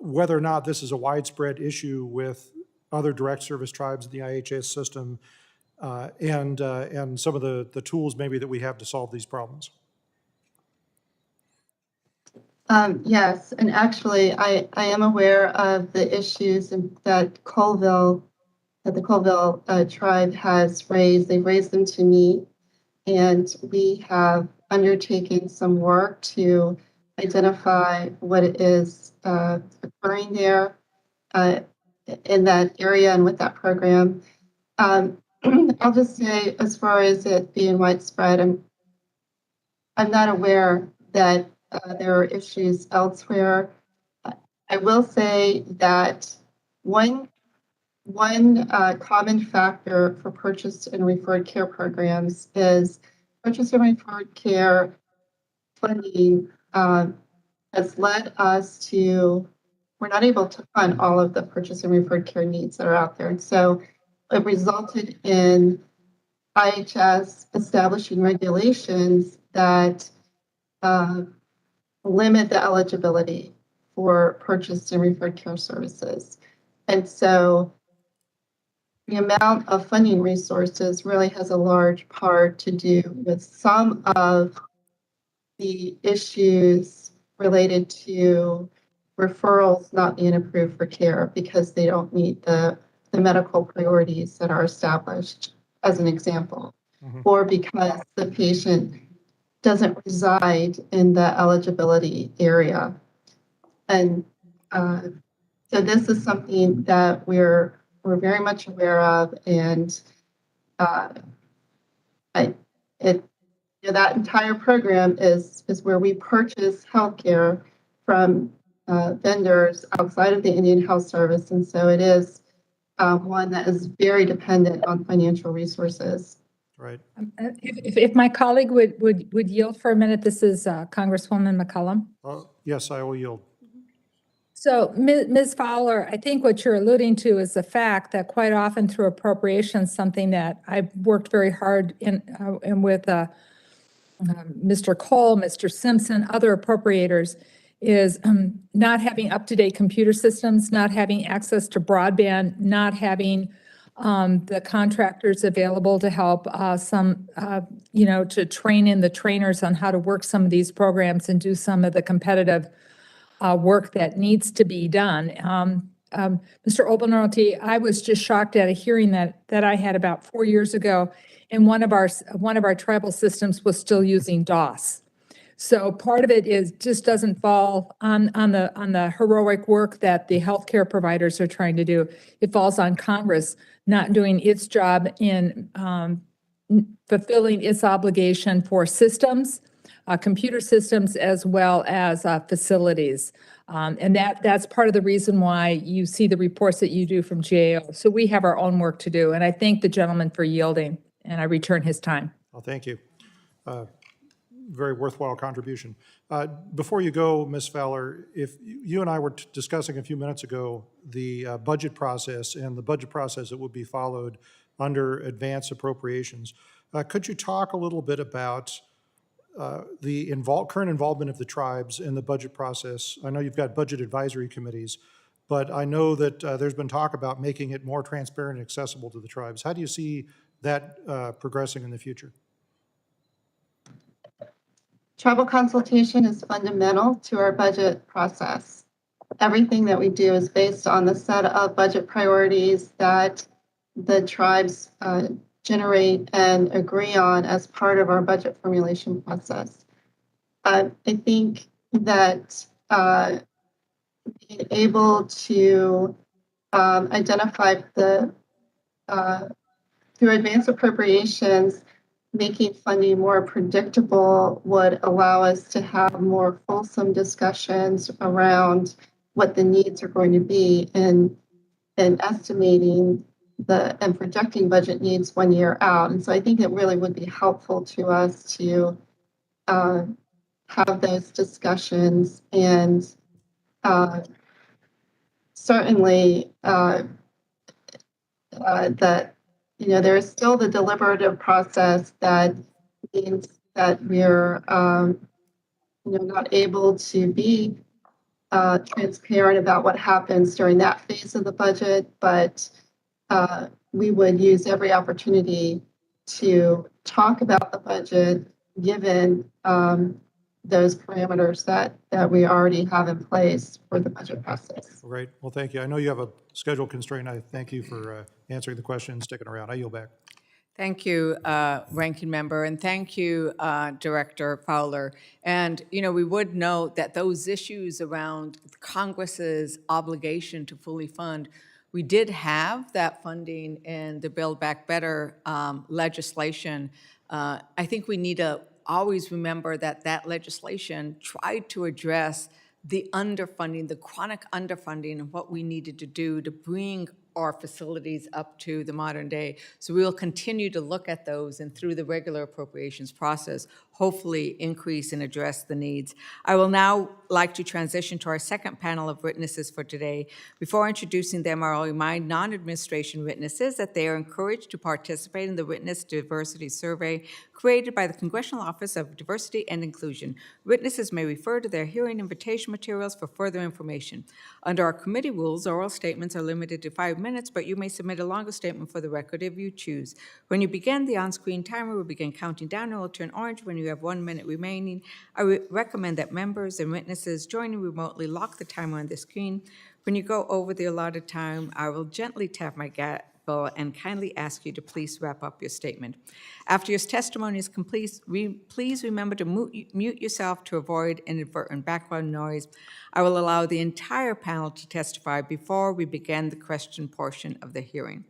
whether or not this is a widespread issue with other direct service tribes in the IHS system, and some of the tools maybe that we have to solve these problems. Yes, and actually, I am aware of the issues that the Colville tribe has raised. They've raised them to me, and we have undertaken some work to identify what is occurring there in that area and with that program. I'll just say, as far as it being widespread, I'm not aware that there are issues elsewhere. I will say that one common factor for purchased and referred care programs is purchased and referred care funding has led us to, we're not able to fund all of the purchased and referred care needs that are out there. And so it resulted in IHS establishing regulations that limit the eligibility for purchased and referred care services. And so the amount of funding resources really has a large part to do with some of the issues related to referrals not being approved for care because they don't meet the medical priorities that are established, as an example, or because the patient doesn't reside in the eligibility area. And so this is something that we're very much aware of, and that entire program is where we purchase healthcare from vendors outside of the Indian Health Service, and so it is one that is very dependent on financial resources. Right. If my colleague would yield for a minute, this is Congresswoman McCollum. Yes, I will yield. So, Ms. Fowler, I think what you're alluding to is the fact that quite often through appropriations, something that I've worked very hard in and with Mr. Cole, Mr. Simpson, other appropriators, is not having up-to-date computer systems, not having access to broadband, not having the contractors available to help to train in the trainers on how to work some of these programs and do some of the competitive work that needs to be done. Mr. Obernolte, I was just shocked at a hearing that I had about 4 years ago, and one of our tribal systems was still using DOS. So part of it just doesn't fall on the heroic work that the healthcare providers are trying to do. It falls on Congress not doing its job in fulfilling its obligation for systems, computer systems, as well as facilities. And that's part of the reason why you see the reports that you do from GAO. So we have our own work to do. And I thank the gentleman for yielding, and I return his time. Well, thank you. Very worthwhile contribution. Before you go, Ms. Fowler, if you and I were discussing a few minutes ago the budget process and the budget process that would be followed under advanced appropriations, could you talk a little bit about the current involvement of the tribes in the budget process? I know you've got budget advisory committees, but I know that there's been talk about making it more transparent and accessible to the tribes. How do you see that progressing in the future? Tribal consultation is fundamental to our budget process. Everything that we do is based on the set of budget priorities that the tribes generate and agree on as part of our budget formulation process. I think that being able to identify through advanced appropriations making funding more predictable would allow us to have more fulsome discussions around what the needs are going to be and estimating and projecting budget needs 1 year out. And so I think it really would be helpful to us to have those discussions and certainly that, there is still the deliberative process that means that we're, not able to be transparent about what happens during that phase of the budget, but we would use every opportunity to talk about the budget given those parameters that we already have in place for the budget process. Great. Well, thank you. I know you have a schedule constraint. I thank you for answering the question and sticking around. I yield back. Thank you, Ranking Member, and thank you, Director Fowler. And, we would note that those issues around Congress's obligation to fully fund, we did have that funding in the Build Back Better legislation. I think we need to always remember that legislation tried to address the underfunding, the chronic underfunding, and what we needed to do to bring our facilities up to the modern day. So we will continue to look at those and through the regular appropriations process, hopefully increase and address the needs. I will now like to transition to our second panel of witnesses for today. Before introducing them, I will remind non-administration witnesses that they are encouraged to participate in the Witness Diversity Survey created by the Congressional Office of Diversity and Inclusion. Witnesses may refer to their hearing invitation materials for further information. Under our committee rules, oral statements are limited to 5 minutes, but you may submit a longer statement for the record if you choose. When you begin, the on-screen timer will begin counting down and will turn orange when you have 1 minute remaining. I recommend that members and witnesses joining remotely lock the timer on the screen. When you go over the allotted time, I will gently tap my gavel and kindly ask you to please wrap up your statement. After your testimony is complete, please remember to mute yourself to avoid inadvertent background noise. I will allow the entire panel to testify before we begin the question portion of the hearing.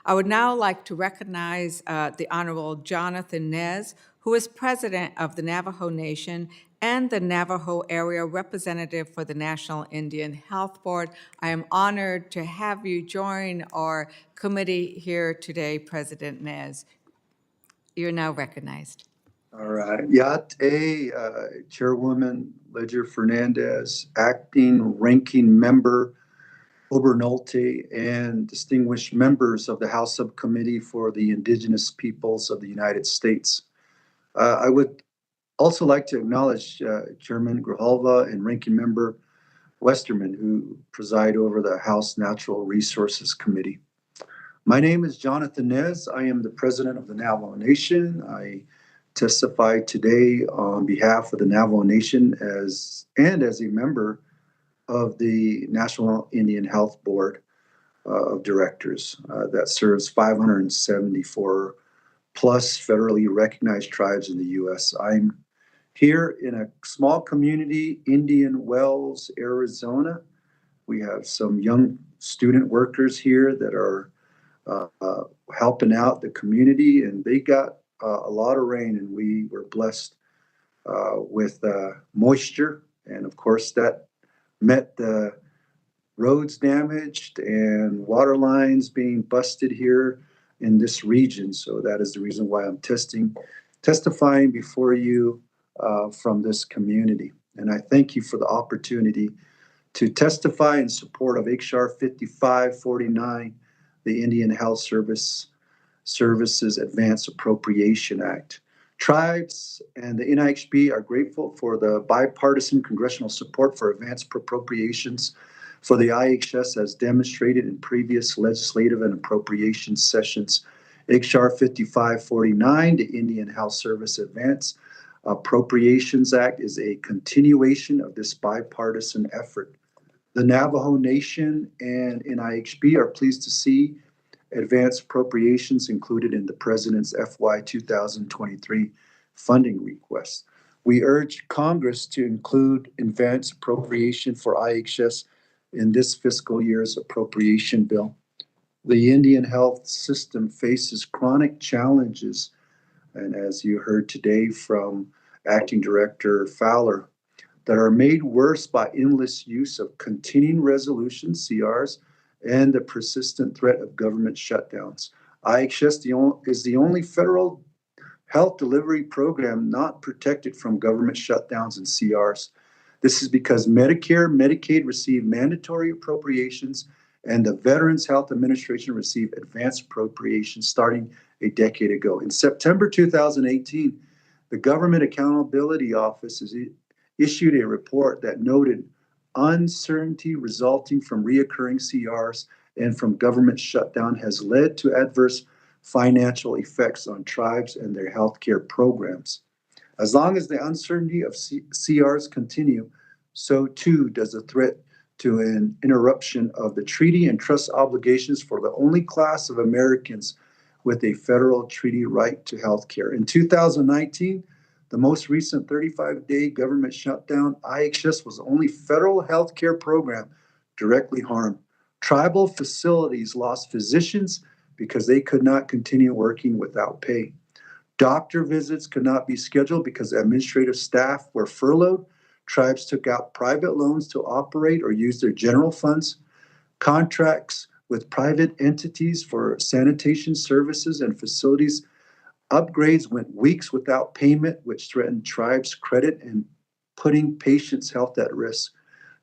I would now like to recognize the Honorable Jonathan Nez, who is President of the Navajo Nation and the Navajo Area Representative for the National Indian Health Board. I am honored to have you join our committee here today, President Nez. You're now recognized. All right. Yate, Chairwoman Ledger Fernandez, Acting Ranking Member Obernolte, and distinguished members of the House Subcommittee for the Indigenous Peoples of the United States. I would also like to acknowledge Chairman Grijalva and Ranking Member Westerman, who preside over the House Natural Resources Committee. My name is Jonathan Nez. I am the President of the Navajo Nation. I testify today on behalf of the Navajo Nation as a member of the National Indian Health Board of Directors that serves 574 plus federally recognized tribes in the U.S. I'm here in a small community, Indian Wells, Arizona. We have some young student workers here that are helping out the community, and they got a lot of rain, and we were blessed with moisture, and of course that met the roads damaged and water lines being busted here in this region. So that is the reason why I'm testifying before you from this community. And I thank you for the opportunity to testify in support of HR 5549, the Indian Health Services Advanced Appropriation Act. Tribes and the NIHB are grateful for the bipartisan congressional support for advanced appropriations for the IHS as demonstrated in previous legislative and appropriation sessions. HR 5549, the Indian Health Service Advanced Appropriations Act, is a continuation of this bipartisan effort. The Navajo Nation and NIHB are pleased to see advanced appropriations included in the President's FY 2023 funding request. We urge Congress to include advanced appropriation for IHS in this fiscal year's appropriation bill. The Indian health system faces chronic challenges and as you heard today from Acting Director Fowler, that are made worse by endless use of continuing resolutions, CRs, and the persistent threat of government shutdowns. IHS is the only federal health delivery program not protected from government shutdowns and CRs. This is because Medicare, Medicaid receive mandatory appropriations, and the Veterans Health Administration received advanced appropriations starting a decade ago. In September 2018, the Government Accountability Office issued a report that noted uncertainty resulting from reoccurring CRs and from government shutdown has led to adverse financial effects on tribes and their healthcare programs. As long as the uncertainty of CRs continue, so too does the threat to an interruption of the treaty and trust obligations for the only class of Americans with a federal treaty right to healthcare. In 2019, the most recent 35-day government shutdown, IHS was the only federal healthcare program directly harmed. Tribal facilities lost physicians because they could not continue working without pay. Doctor visits could not be scheduled because administrative staff were furloughed. Tribes took out private loans to operate or use their general funds. Contracts with private entities for sanitation services and facilities upgrades went weeks without payment, which threatened tribes' credit and putting patients' health at risk.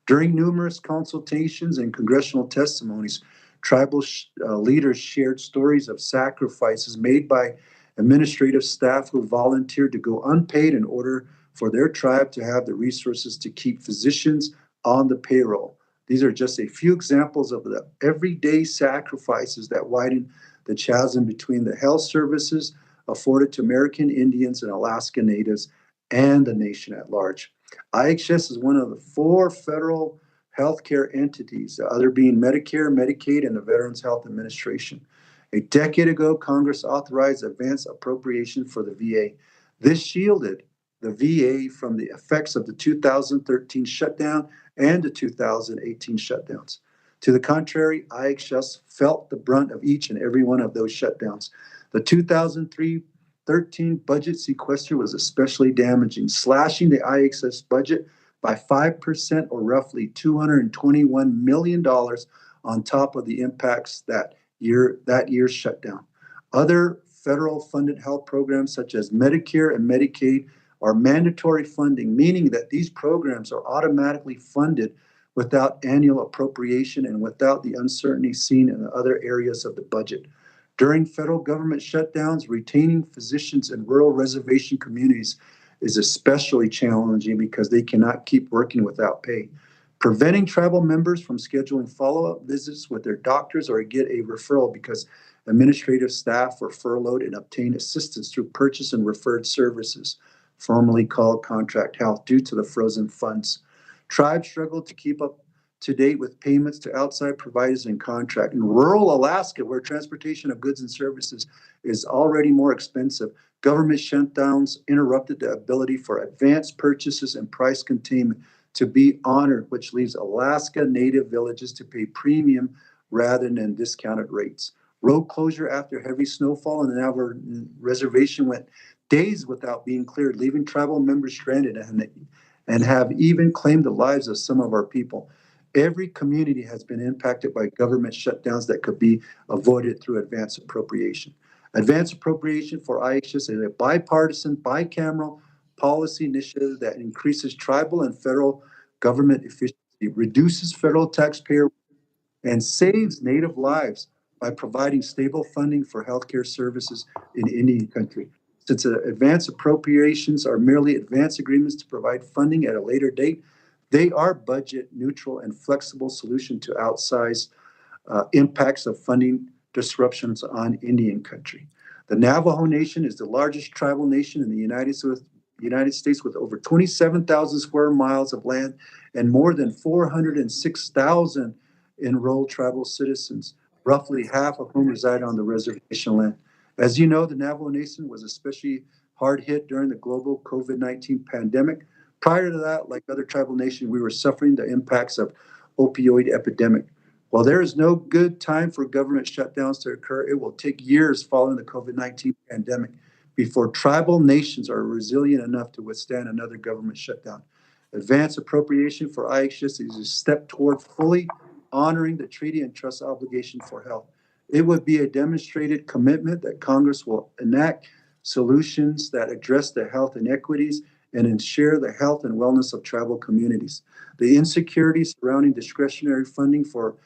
During numerous consultations and congressional testimonies, tribal leaders shared stories of sacrifices made by administrative staff who volunteered to go unpaid in order for their tribe to have the resources to keep physicians on the payroll. These are just a few examples of the everyday sacrifices that widen the chasm between the health services afforded to American Indians and Alaska Natives and the nation at large. IHS is one of the 4 federal healthcare entities, the other being Medicare, Medicaid, and the Veterans Health Administration. A decade ago, Congress authorized advance appropriation for the VA. This shielded the VA from the effects of the 2013 shutdown and the 2018 shutdowns. To the contrary, IHS felt the brunt of each and every one of those shutdowns. The 2013 budget sequester was especially damaging, slashing the IHS budget by 5% or roughly $221 million on top of the impacts that year's shutdown. Other federal funded health programs such as Medicare and Medicaid are mandatory funding, meaning that these programs are automatically funded without annual appropriation and without the uncertainty seen in other areas of the budget. During federal government shutdowns, retaining physicians in rural reservation communities is especially challenging because they cannot keep working without pay. Preventing tribal members from scheduling follow-up visits with their doctors or get a referral because administrative staff were furloughed and obtain assistance through purchase and referred services, formerly called contract health, due to the frozen funds. Tribes struggle to keep up to date with payments to outside providers and contract. In rural Alaska, where transportation of goods and services is already more expensive, government shutdowns interrupted the ability for advanced purchases and price containment to be honored, which leaves Alaska Native villages to pay premium rather than discounted rates. Road closure after heavy snowfall in the Navajo reservation went days without being cleared, leaving tribal members stranded and have even claimed the lives of some of our people. Every community has been impacted by government shutdowns that could be avoided through advance appropriation. Advance appropriation for IHS is a bipartisan, bicameral policy initiative that increases tribal and federal government efficiency, reduces federal taxpayer, and saves Native lives by providing stable funding for healthcare services in Indian country. Since advance appropriations are merely advance agreements to provide funding at a later date, they are budget neutral and flexible solution to outsized impacts of funding disruptions on Indian country. The Navajo Nation is the largest tribal nation in the United States with over 27,000 square miles of land and more than 406,000 enrolled tribal citizens, roughly half of whom reside on the reservation land. As you know, the Navajo Nation was especially hard hit during the global COVID-19 pandemic. Prior to that, like other tribal nations, we were suffering the impacts of opioid epidemic. While there is no good time for government shutdowns to occur, it will take years following the COVID-19 pandemic before tribal nations are resilient enough to withstand another government shutdown. Advance appropriation for IHS is a step toward fully honoring the treaty and trust obligation for health. It would be a demonstrated commitment that Congress will enact solutions that address the health inequities and ensure the health and wellness of tribal communities. The insecurity surrounding discretionary funding for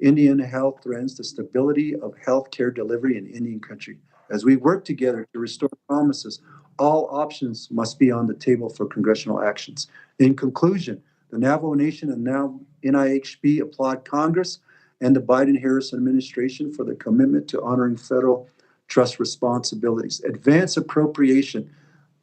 Indian health threatens the stability of health care delivery in Indian country. As we work together to restore promises, all options must be on the table for congressional actions. In conclusion, the Navajo Nation and now NIHB applaud Congress and the Biden-Harris administration for the commitment to honoring federal trust responsibilities. Advance appropriating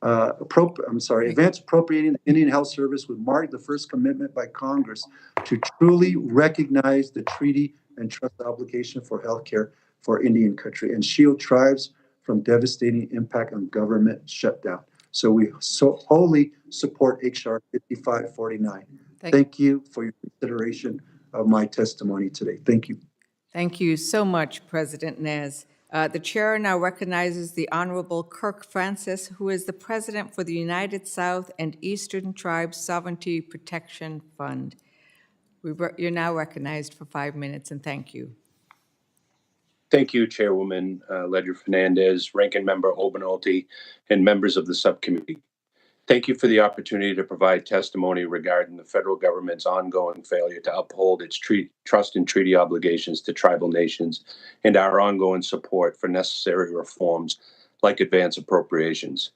the Indian Health Service would mark the first commitment by Congress to truly recognize the treaty and trust obligation for healthcare for Indian country and shield tribes from devastating impact on government shutdown. So we wholly support HR 5549. Thank you for your consideration of my testimony today. Thank you. Thank you so much, President Nez. The chair now recognizes the Honorable Kirk Francis, who is the president for the United South and Eastern Tribes Sovereignty Protection Fund. You're now recognized for 5 minutes, and thank you. Thank you, Chairwoman Ledger-Fernandez, Ranking Member Obernolte, and members of the subcommittee. Thank you for the opportunity to provide testimony regarding the federal government's ongoing failure to uphold its trust and treaty obligations to tribal nations and our ongoing support for necessary reforms like advance appropriations.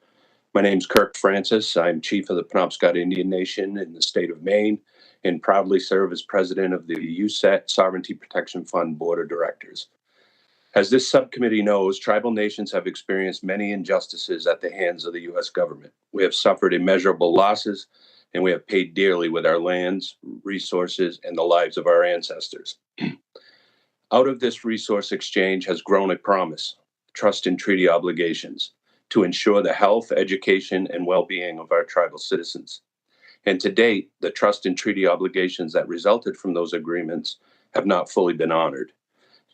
My name is Kirk Francis. I'm Chief of the Penobscot Indian Nation in the state of Maine and proudly serve as President of the USET Sovereignty Protection Fund Board of Directors. As this subcommittee knows, tribal nations have experienced many injustices at the hands of the U.S. government. We have suffered immeasurable losses, and we have paid dearly with our lands, resources, and the lives of our ancestors. Out of this resource exchange has grown a promise, trust and treaty obligations, to ensure the health, education, and well-being of our tribal citizens. And to date, the trust and treaty obligations that resulted from those agreements have not fully been honored.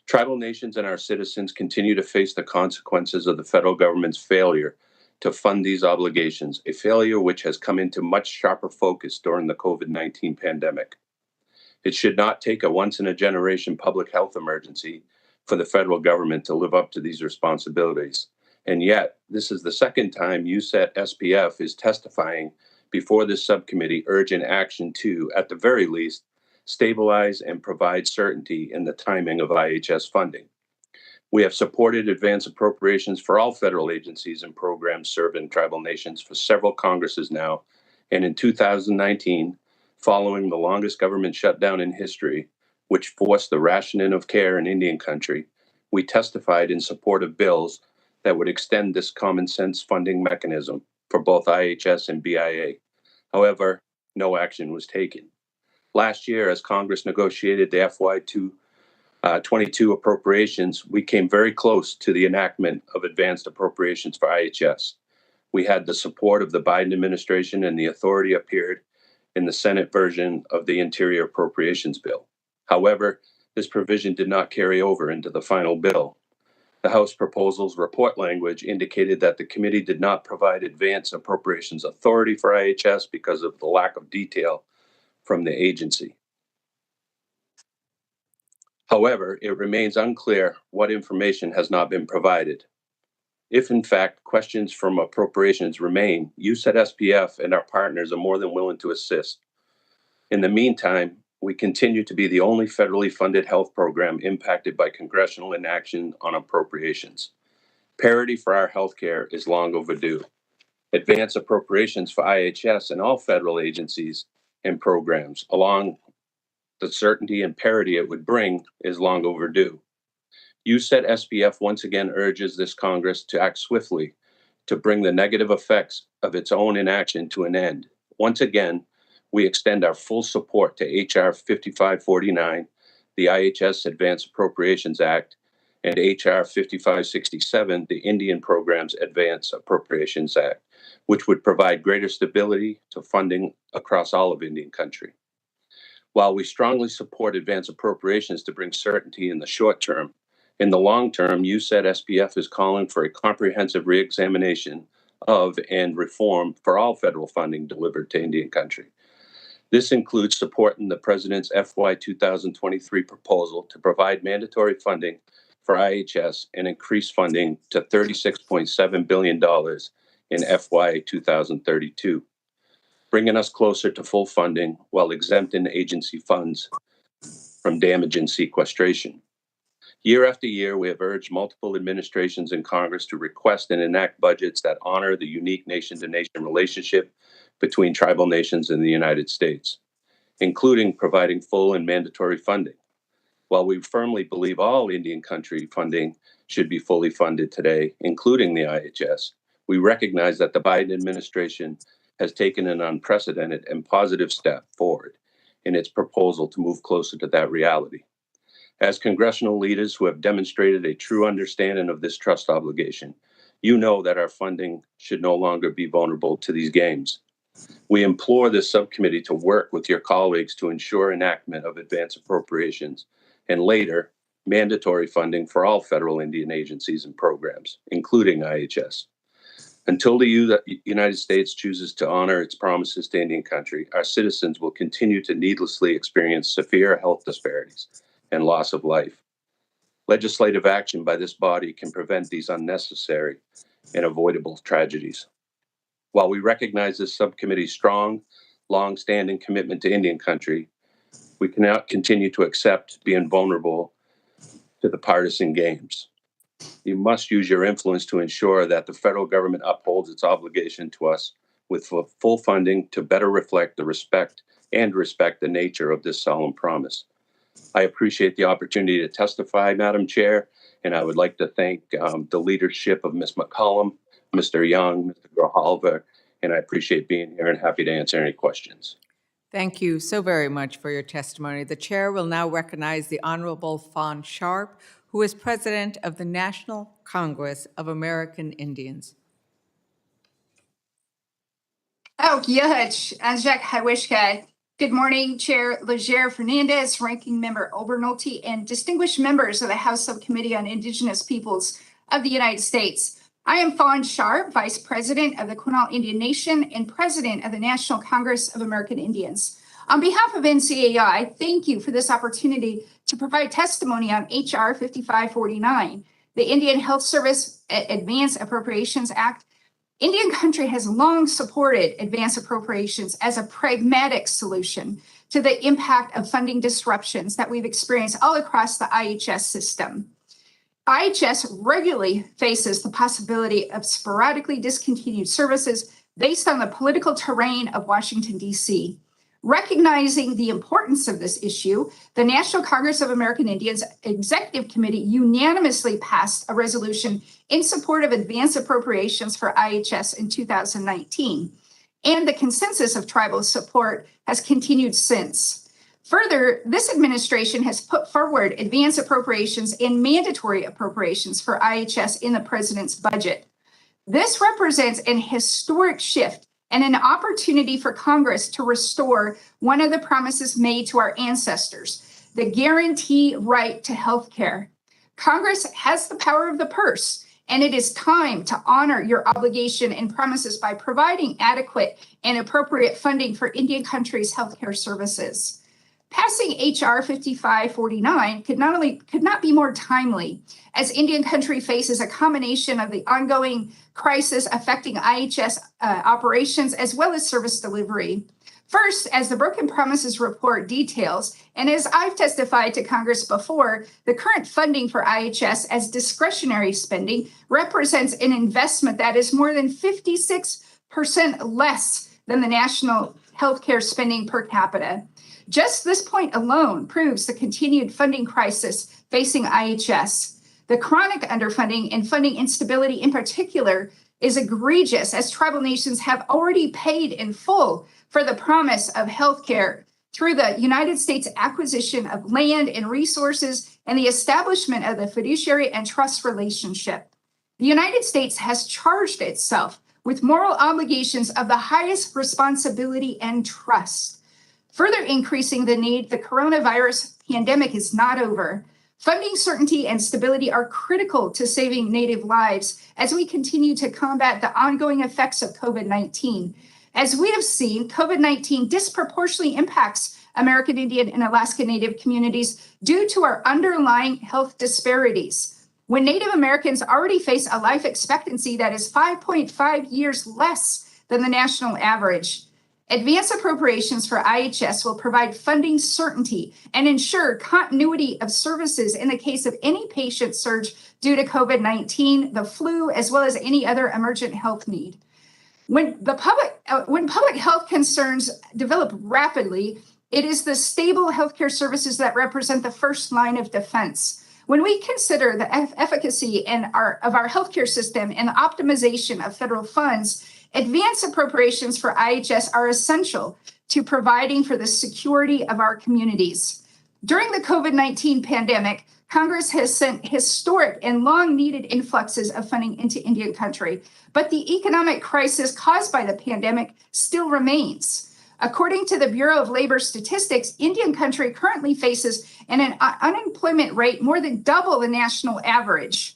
Tribal nations and our citizens continue to face the consequences of the federal government's failure to fund these obligations, a failure which has come into much sharper focus during the COVID-19 pandemic. It should not take a once-in-a-generation public health emergency for the federal government to live up to these responsibilities. And yet, this is the second time USET SPF is testifying before this subcommittee urging action to, at the very least, stabilize and provide certainty in the timing of IHS funding. We have supported advance appropriations for all federal agencies and programs serving tribal nations for several Congresses now, and in 2019, following the longest government shutdown in history, which forced the rationing of care in Indian country, we testified in support of bills that would extend this common sense funding mechanism for both IHS and BIA. However, no action was taken. Last year, as Congress negotiated the FY22 appropriations, we came very close to the enactment of advanced appropriations for IHS. We had the support of the Biden administration, and the authority appeared in the Senate version of the Interior Appropriations Bill. However, this provision did not carry over into the final bill. The House proposal's report language indicated that the committee did not provide advanced appropriations authority for IHS because of the lack of detail from the agency. However, it remains unclear what information has not been provided. If, in fact, questions from appropriations remain, USET SPF and our partners are more than willing to assist. In the meantime, we continue to be the only federally funded health program impacted by congressional inaction on appropriations. Parity for our healthcare is long overdue. Advance appropriations for IHS and all federal agencies and programs, along the certainty and parity it would bring, is long overdue. USET SPF once again urges this Congress to act swiftly to bring the negative effects of its own inaction to an end. Once again, we extend our full support to HR 5549, the IHS Advanced Appropriations Act, and HR 5567, the Indian Programs Advanced Appropriations Act, which would provide greater stability to funding across all of Indian country. While we strongly support advance appropriations to bring certainty in the short term, In the long term, USET SPF is calling for a comprehensive reexamination of and reform for all federal funding delivered to Indian country. This includes supporting the President's FY 2023 proposal to provide mandatory funding for IHS and increase funding to $36.7 billion in FY 2032, bringing us closer to full funding while exempting agency funds from damage and sequestration. Year after year, we have urged multiple administrations in Congress to request and enact budgets that honor the unique nation-to-nation relationship between tribal nations and the United States, including providing full and mandatory funding. While we firmly believe all Indian country funding should be fully funded today, including the IHS, we recognize that the Biden administration has taken an unprecedented and positive step forward in its proposal to move closer to that reality. As congressional leaders who have demonstrated a true understanding of this trust obligation, you know that our funding should no longer be vulnerable to these games. We implore this subcommittee to work with your colleagues to ensure enactment of advance appropriations and later mandatory funding for all federal Indian agencies and programs, including IHS. Until the United States chooses to honor its promises to Indian country, our citizens will continue to needlessly experience severe health disparities and loss of life. Legislative action by this body can prevent these unnecessary and avoidable tragedies. While we recognize this subcommittee's strong, long-standing commitment to Indian country, we cannot continue to accept being vulnerable to the partisan games. You must use your influence to ensure that the federal government upholds its obligation to us with full funding to better reflect the respect the nature of this solemn promise. I appreciate the opportunity to testify, Madam Chair, and I would like to thank the leadership of Ms. McCollum, Mr. Young, Mr. Grijalva, and I appreciate being here and happy to answer any questions. Thank you so very much for your testimony. The chair will now recognize the Honorable Fawn Sharp, who is president of the National Congress of American Indians. Oh, Yuhach, Anjak Hawishka. Good morning, Chair Leger Fernandez, Ranking Member Obernolte, and distinguished members of the House Subcommittee on Indigenous Peoples of the United States. I am Fawn Sharp, Vice President of the Quinault Indian Nation and President of the National Congress of American Indians. On behalf of NCAI, thank you for this opportunity to provide testimony on H.R. 5549, the Indian Health Service Advance Appropriations Act. Indian country has long supported advance appropriations as a pragmatic solution to the impact of funding disruptions that we've experienced all across the IHS system. IHS regularly faces the possibility of sporadically discontinued services based on the political terrain of Washington, D.C. Recognizing the importance of this issue, the National Congress of American Indians Executive Committee unanimously passed a resolution in support of advance appropriations for IHS in 2019, and the consensus of tribal support has continued since. Further, this administration has put forward advance appropriations and mandatory appropriations for IHS in the president's budget. This represents an historic shift and an opportunity for Congress to restore one of the promises made to our ancestors, the guarantee right to health care. Congress has the power of the purse, and it is time to honor your obligation and promises by providing adequate and appropriate funding for Indian country's healthcare services. Passing H.R. 5549 could not be more timely, as Indian country faces a combination of the ongoing crisis affecting IHS operations as well as service delivery. First, as the Broken Promises report details, and as I've testified to Congress before, the current funding for IHS as discretionary spending represents an investment that is more than 56% less than the national healthcare spending per capita. Just this point alone proves the continued funding crisis facing IHS. The chronic underfunding and funding instability in particular is egregious, as tribal nations have already paid in full for the promise of healthcare through the United States acquisition of land and resources and the establishment of the fiduciary and trust relationship. The United States has charged itself with moral obligations of the highest responsibility and trust. Further increasing the need, the coronavirus pandemic is not over. Funding certainty and stability are critical to saving Native lives as we continue to combat the ongoing effects of COVID-19. As we have seen, COVID-19 disproportionately impacts American Indian and Alaska Native communities due to our underlying health disparities. When Native Americans already face a life expectancy that is 5.5 years less than the national average, advance appropriations for IHS will provide funding certainty and ensure continuity of services in the case of any patient surge due to COVID-19, the flu, as well as any other emergent health need. When public health concerns develop rapidly, it is the stable healthcare services that represent the first line of defense. When we consider the efficacy of our healthcare system and the optimization of federal funds, advance appropriations for IHS are essential to providing for the security of our communities. During the COVID-19 pandemic, Congress has sent historic and long-needed influxes of funding into Indian country, but the economic crisis caused by the pandemic still remains. According to the Bureau of Labor Statistics, Indian country currently faces an unemployment rate more than double the national average.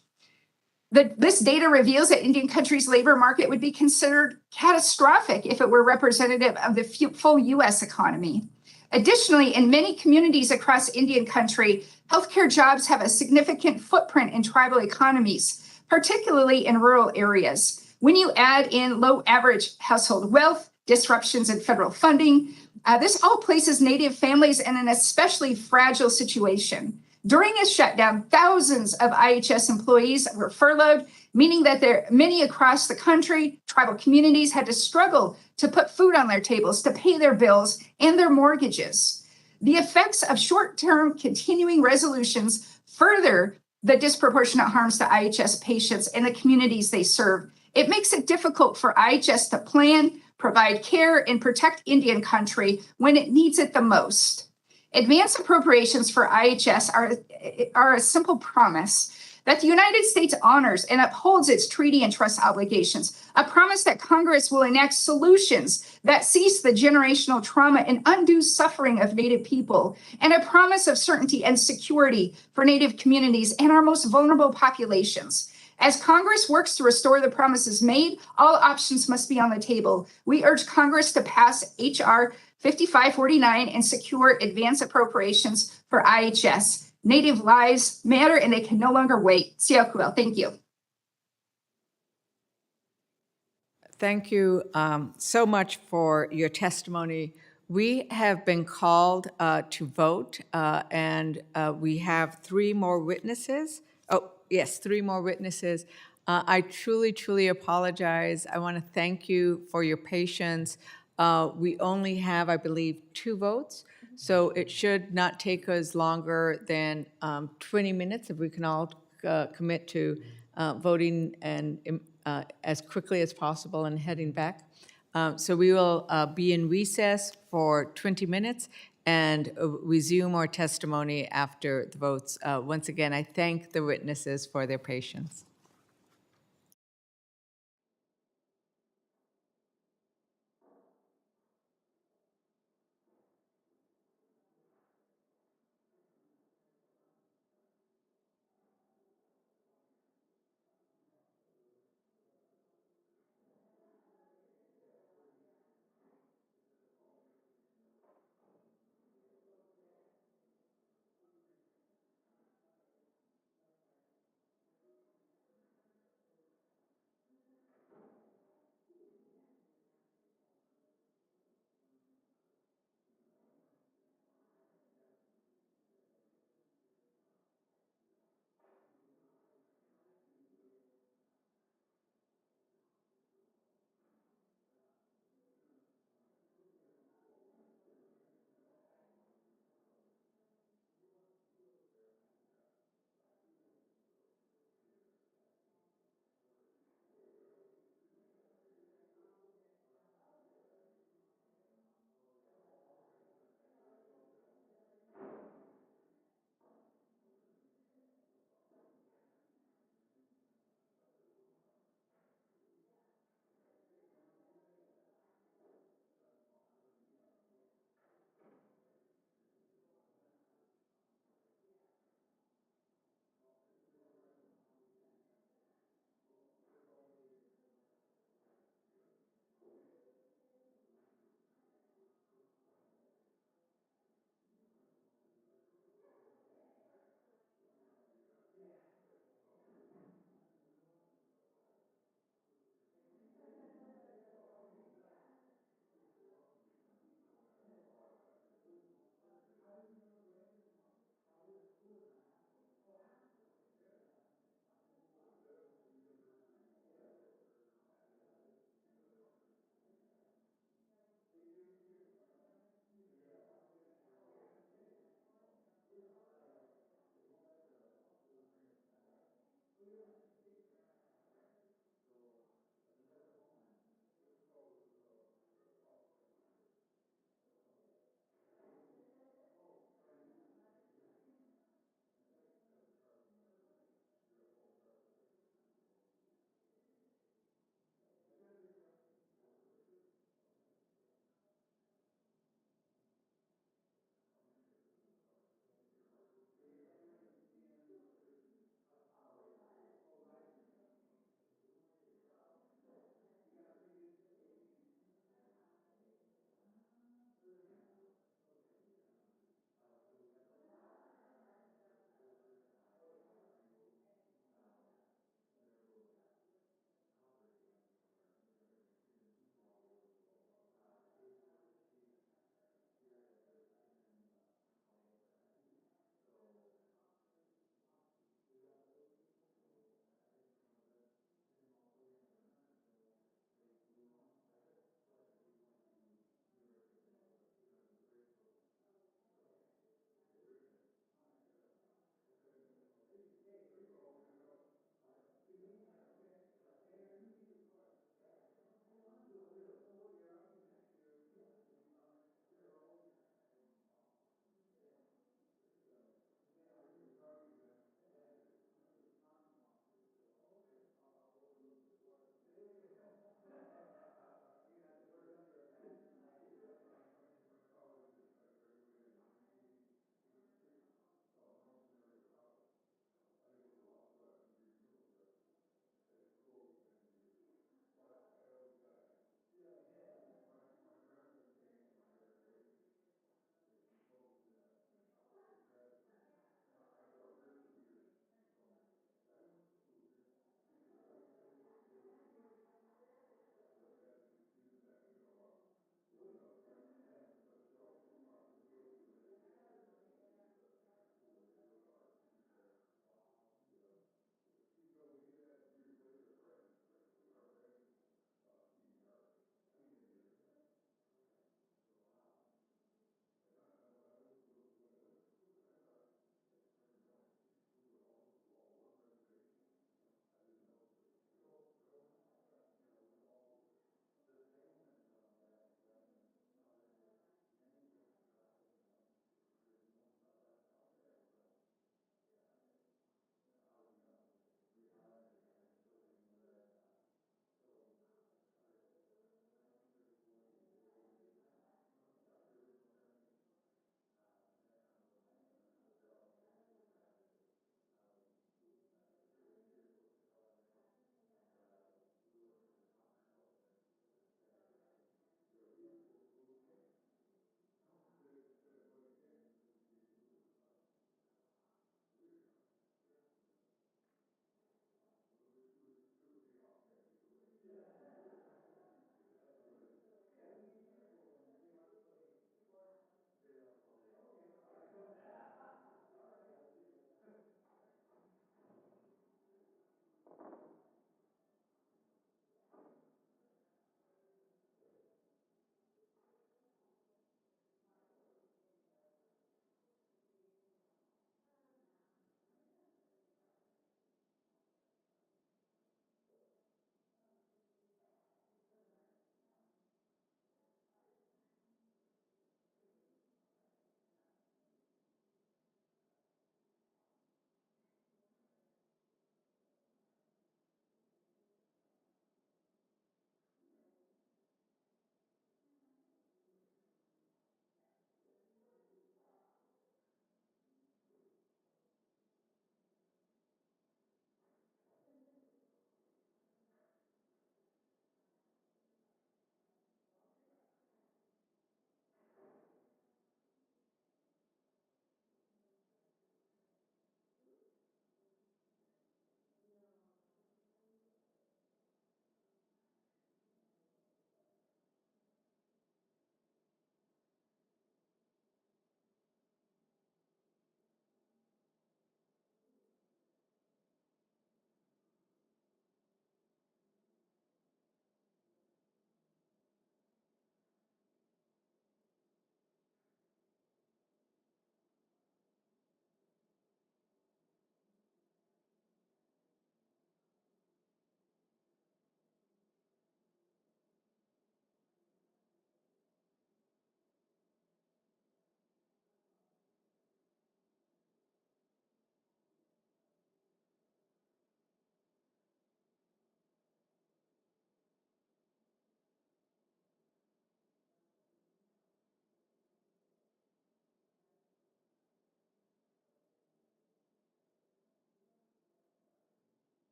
This data reveals that Indian country's labor market would be considered catastrophic if it were representative of the full U.S. economy. Additionally, in many communities across Indian country, healthcare jobs have a significant footprint in tribal economies, particularly in rural areas. When you add in low average household wealth, disruptions in federal funding, this all places Native families in an especially fragile situation. During a shutdown, thousands of IHS employees were furloughed, meaning that many across the country, tribal communities had to struggle to put food on their tables, to pay their bills and their mortgages. The effects of short-term continuing resolutions further the disproportionate harms to IHS patients and the communities they serve. It makes it difficult for IHS to plan, provide care, and protect Indian country when it needs it the most. Advance appropriations for IHS are a simple promise that the United States honors and upholds its treaty and trust obligations, a promise that Congress will enact solutions that cease the generational trauma and undue suffering of Native people, and a promise of certainty and security for Native communities and our most vulnerable populations. As Congress works to restore the promises made, all options must be on the table. We urge Congress to pass H.R. 5549 and secure advance appropriations for IHS. Native lives matter and they can no longer wait. Siakuel, thank you. Thank you so much for your testimony. We have been called to vote, and we have 3 more witnesses. Oh, yes, 3 more witnesses. I truly, truly apologize. I want to thank you for your patience. We only have, I believe, 2 votes, so it should not take us longer than 20 minutes if we can all commit to voting and as quickly as possible and heading back. So we will be in recess for 20 minutes and resume our testimony after the votes. Once again, I thank the witnesses for their patience.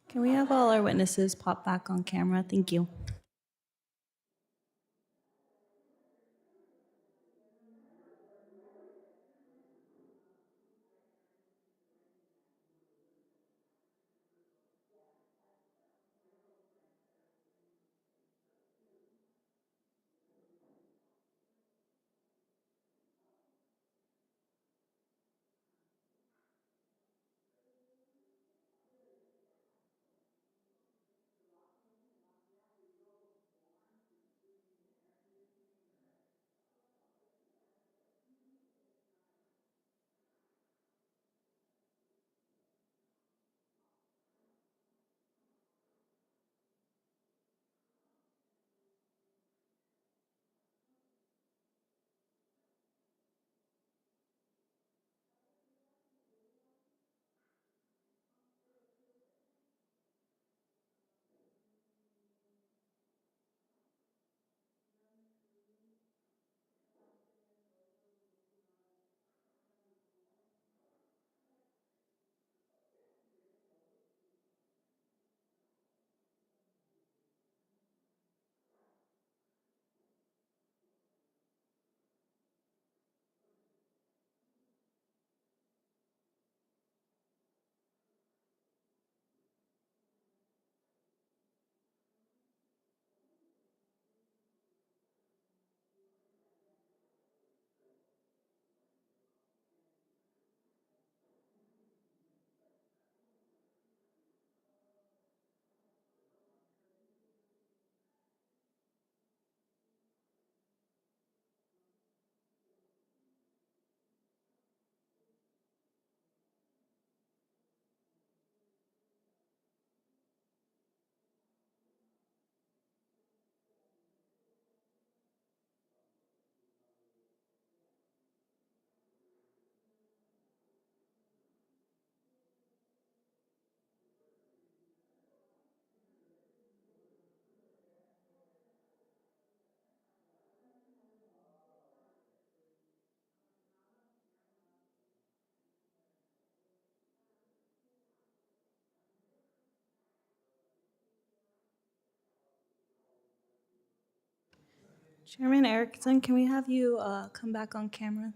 Can we have all our witnesses pop back on camera? Thank you. Chairman Erickson, can we have you come back on camera?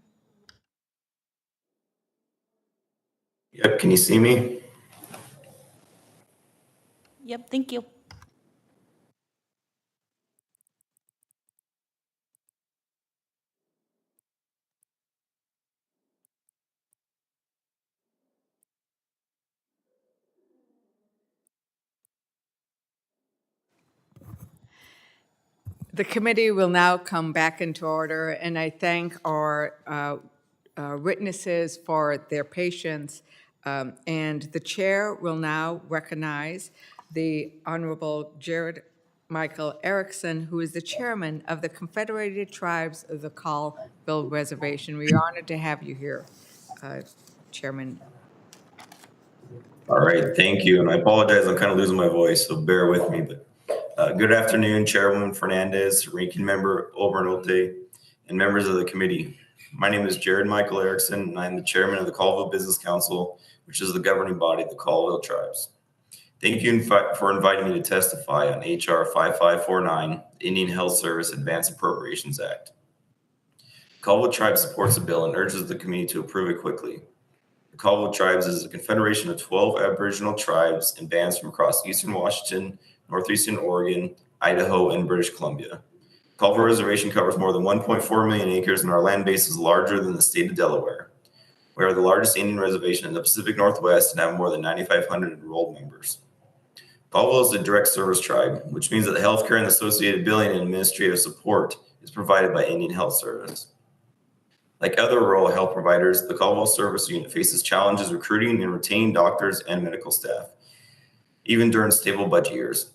Yep, can you see me? Yep, thank you. The committee will now come back into order, and I thank our witnesses for their patience. And the chair will now recognize the Honorable Jared Michael Erickson, who is the chairman of the Confederated Tribes of the Colville Reservation. We are honored to have you here, Chairman. All right, thank you. And I apologize, I'm kind of losing my voice, so bear with me. But good afternoon, Chairwoman Fernandez, Ranking Member Obernolte, and members of the committee. My name is Jared Michael Erickson, and I'm the chairman of the Colville Business Council, which is the governing body of the Colville Tribes. Thank you for inviting me to testify on HR 5549, Indian Health Service Advanced Appropriations Act. The Colville Tribe supports the bill and urges the committee to approve it quickly. The Colville Tribes is a confederation of 12 Aboriginal tribes and bands from across eastern Washington, northeastern Oregon, Idaho, and British Columbia. Colville Reservation covers more than 1.4 million acres, and our land base is larger than the state of Delaware. We are the largest Indian reservation in the Pacific Northwest and have more than 9,500 enrolled members. Colville is a direct service tribe, which means that the healthcare and associated billing and administrative support is provided by Indian Health Service. Like other rural health providers, the Colville Service Unit faces challenges recruiting and retaining doctors and medical staff, even during stable budget years.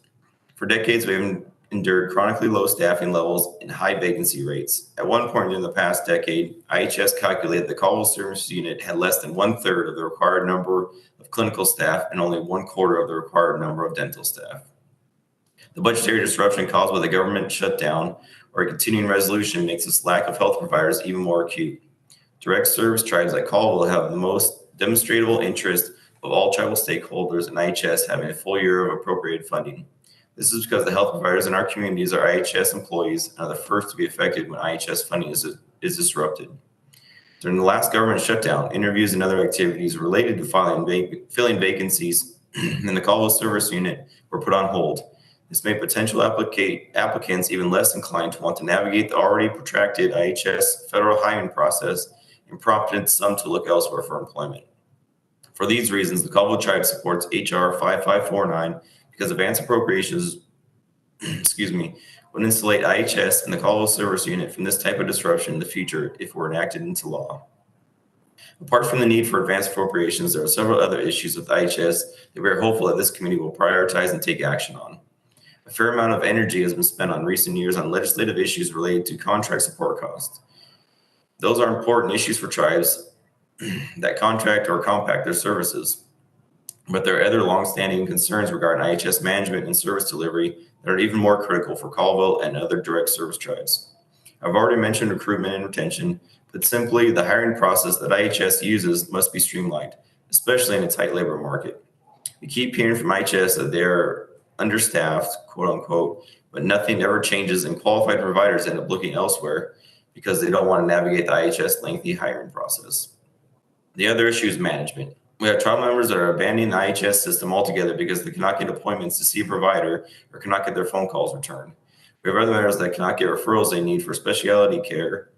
For decades, we have endured chronically low staffing levels and high vacancy rates. At one point in the past decade, IHS calculated the Colville Service Unit had less than 1/3 of the required number of clinical staff and only 1/4 of the required number of dental staff. The budgetary disruption caused by the government shutdown or a continuing resolution makes this lack of health providers even more acute. Direct service tribes like Colville have the most demonstrable interest of all tribal stakeholders and IHS having a full year of appropriated funding. This is because the health providers in our communities are IHS employees and are the first to be affected when IHS funding is disrupted. During the last government shutdown, interviews and other activities related to filling vacancies in the Colville Service Unit were put on hold. This made potential applicants even less inclined to want to navigate the already protracted IHS federal hiring process and prompted some to look elsewhere for employment. For these reasons, the Colville Tribe supports HR 5549 because advance appropriations would insulate IHS and the Colville Service Unit from this type of disruption in the future if it were enacted into law. Apart from the need for advanced appropriations, there are several other issues with IHS that we are hopeful that this committee will prioritize and take action on. A fair amount of energy has been spent on recent years on legislative issues related to contract support costs. Those are important issues for tribes that contract or compact their services. But there are other longstanding concerns regarding IHS management and service delivery that are even more critical for Colville and other direct service tribes. I've already mentioned recruitment and retention, but simply the hiring process that IHS uses must be streamlined, especially in a tight labor market. We keep hearing from IHS that they're understaffed, quote unquote, but nothing ever changes and qualified providers end up looking elsewhere because they don't want to navigate the IHS lengthy hiring process. The other issue is management. We have tribe members that are abandoning the IHS system altogether because they cannot get appointments to see a provider or cannot get their phone calls returned. We have other members that cannot get referrals they need for specialty care.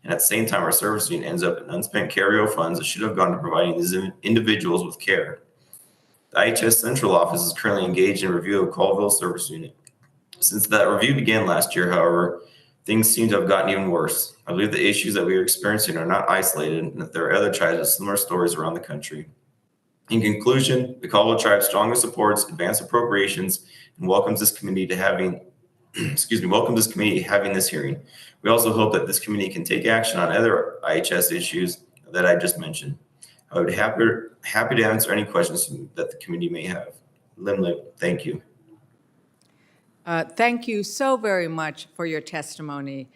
And at the same time, our service unit ends up in unspent carryover funds that should have gone to providing these individuals with care. The IHS Central Office is currently engaged in review of Colville Service Unit. Since that review began last year, however, things seem to have gotten even worse. I believe the issues that we are experiencing are not isolated and that there are other tribes with similar stories around the country. In conclusion, the Colville Tribe strongly supports advanced appropriations and welcomes this committee to having this hearing. We also hope that this committee can take action on other IHS issues that I just mentioned. I would be happy to answer any questions that the committee may have. Lim, thank you. Thank you so very much for your testimony.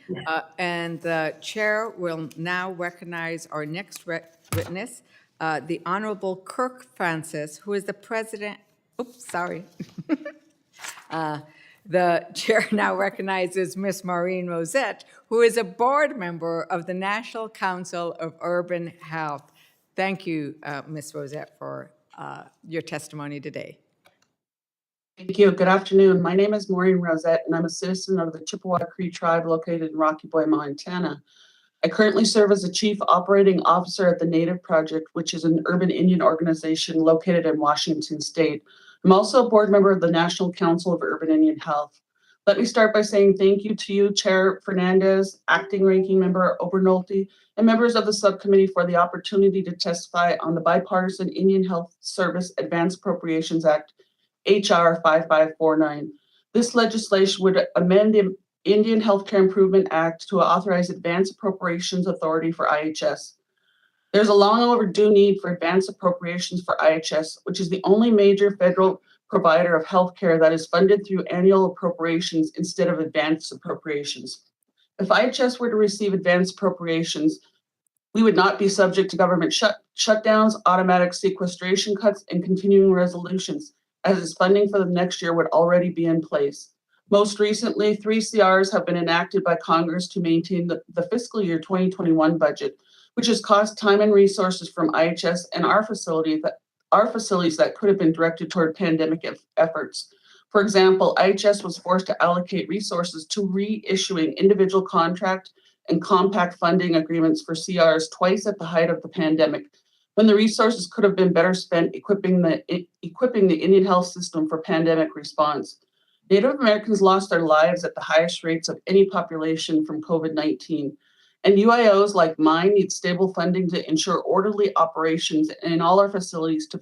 And the chair will now recognize our next witness, the Honorable Kirk Francis, who is the president. Oops, sorry. The chair now recognizes Ms. Maureen Rosette, who is a board member of the National Council of Urban Health. Thank you, Ms. Rosette, for your testimony today. Thank you. Good afternoon. My name is Maureen Rosette, and I'm a citizen of the Chippewa Cree tribe located in Rocky Boy, Montana. I currently serve as the Chief Operating Officer at the Native Project, which is an urban Indian organization located in Washington State. I'm also a board member of the National Council of Urban Indian Health. Let me start by saying thank you to you, Chair Fernandez, Acting Ranking Member Obernolte, and members of the subcommittee for the opportunity to testify on the Bipartisan Indian Health Service Advanced Appropriations Act, HR 5549. This legislation would amend the Indian Healthcare Improvement Act to authorize advanced appropriations authority for IHS. There's a long overdue need for advanced appropriations for IHS, which is the only major federal provider of healthcare that is funded through annual appropriations instead of advanced appropriations. If IHS were to receive advanced appropriations, we would not be subject to government shutdowns, automatic sequestration cuts, and continuing resolutions, as its funding for the next year would already be in place. Most recently, 3 CRs have been enacted by Congress to maintain the fiscal year 2021 budget, which has cost time and resources from IHS and our facilities that could have been directed toward pandemic efforts. For example, IHS was forced to allocate resources to reissuing individual contract and compact funding agreements for CRs twice at the height of the pandemic, when the resources could have been better spent equipping the Indian health system for pandemic response. Native Americans lost their lives at the highest rates of any population from COVID-19. And UIOs like mine need stable funding to ensure orderly operations in all our facilities to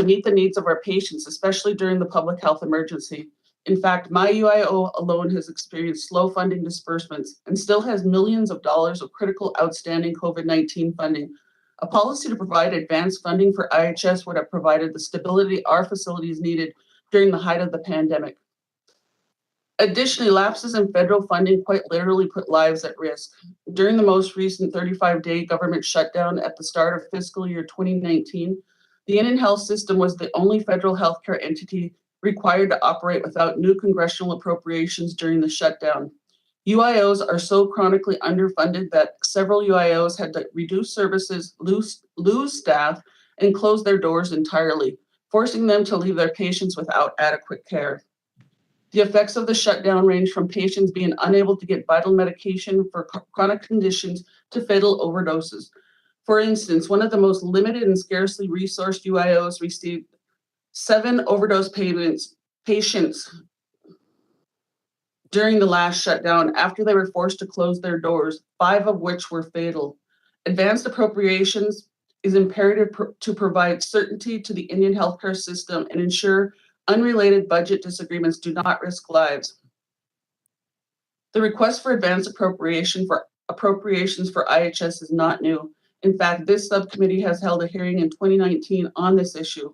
meet the needs of our patients, especially during the public health emergency. In fact, my UIO alone has experienced slow funding disbursements and still has millions of dollars of critical outstanding COVID-19 funding. A policy to provide advanced funding for IHS would have provided the stability our facilities needed during the height of the pandemic. Additionally, lapses in federal funding quite literally put lives at risk. During the most recent 35-day government shutdown at the start of fiscal year 2019, the Indian health system was the only federal healthcare entity required to operate without new congressional appropriations during the shutdown. UIOs are so chronically underfunded that several UIOs had to reduce services, lose staff, and close their doors entirely, forcing them to leave their patients without adequate care. The effects of the shutdown range from patients being unable to get vital medication for chronic conditions to fatal overdoses. For instance, one of the most limited and scarcely resourced UIOs received 7 overdose patients during the last shutdown after they were forced to close their doors, 5 of which were fatal. Advanced appropriations is imperative to provide certainty to the Indian healthcare system and ensure unrelated budget disagreements do not risk lives. The request for advanced appropriations for IHS is not new. In fact, this subcommittee has held a hearing in 2019 on this issue.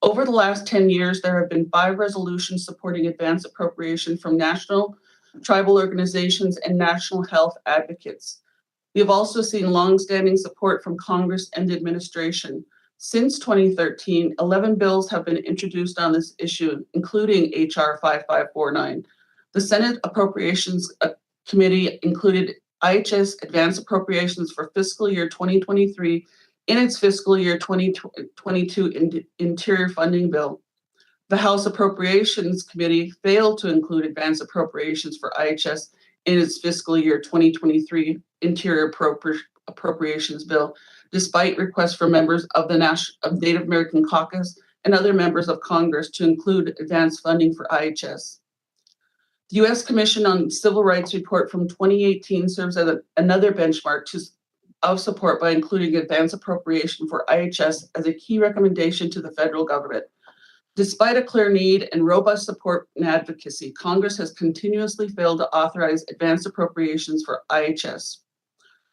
Over the last 10 years, there have been 5 resolutions supporting advanced appropriation from national, tribal organizations, and national health advocates. We have also seen longstanding support from Congress and the administration. Since 2013, 11 bills have been introduced on this issue, including HR 5549. The Senate Appropriations Committee included IHS advanced appropriations for fiscal year 2023 in its fiscal year 2022 interior funding bill. The House Appropriations Committee failed to include advanced appropriations for IHS in its fiscal year 2023 interior appropriations bill, despite requests from members of the Native American Caucus and other members of Congress to include advanced funding for IHS. The U.S. Commission on Civil Rights report from 2018 serves as another benchmark of support by including advanced appropriation for IHS as a key recommendation to the federal government. Despite a clear need and robust support and advocacy, Congress has continuously failed to authorize advanced appropriations for IHS.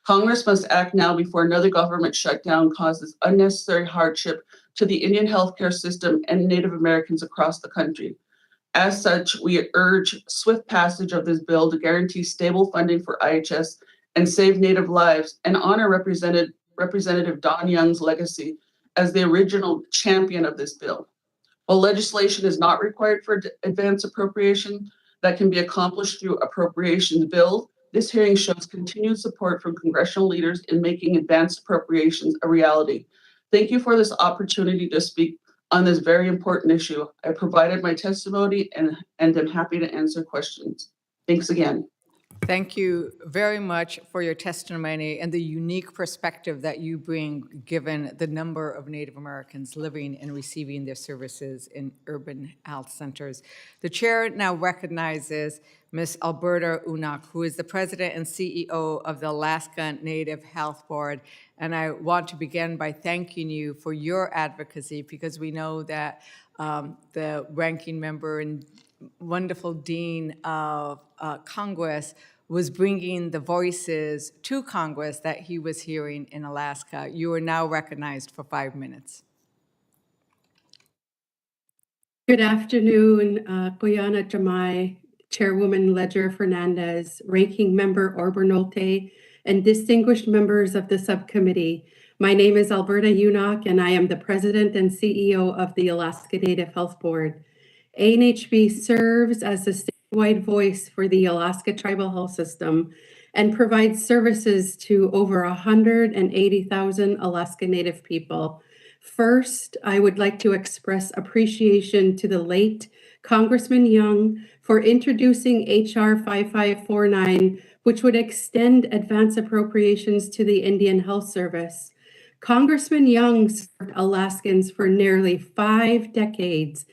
Congress must act now before another government shutdown causes unnecessary hardship to the Indian healthcare system and Native Americans across the country. As such, we urge swift passage of this bill to guarantee stable funding for IHS and save Native lives and honor Representative Don Young's legacy as the original champion of this bill. While legislation is not required for advance appropriation that can be accomplished through appropriations bill, this hearing shows continued support from congressional leaders in making advanced appropriations a reality. Thank you for this opportunity to speak on this very important issue. I provided my testimony and am happy to answer questions. Thanks again. Thank you very much for your testimony and the unique perspective that you bring, given the number of Native Americans living and receiving their services in urban health centers. The chair now recognizes Ms. Alberta Unock, who is the president and CEO of the Alaska Native Health Board. And I want to begin by thanking you for your advocacy, because we know that the ranking member and wonderful dean of Congress was bringing the voices to Congress that he was hearing in Alaska. You are now recognized for 5 minutes. Good afternoon, Goyana Jamai, Chairwoman Ledger Fernandez, Ranking Member Orbernolte, and distinguished members of the subcommittee. My name is Alberta Unock, and I am the President and CEO of the Alaska Native Health Board. ANHB serves as the statewide voice for the Alaska Tribal Health System and provides services to over 180,000 Alaska Native people. First, I would like to express appreciation to the late Congressman Young for introducing HR 5549, which would extend advance appropriations to the Indian Health Service. Congressman Young served Alaskans for nearly 5 decades,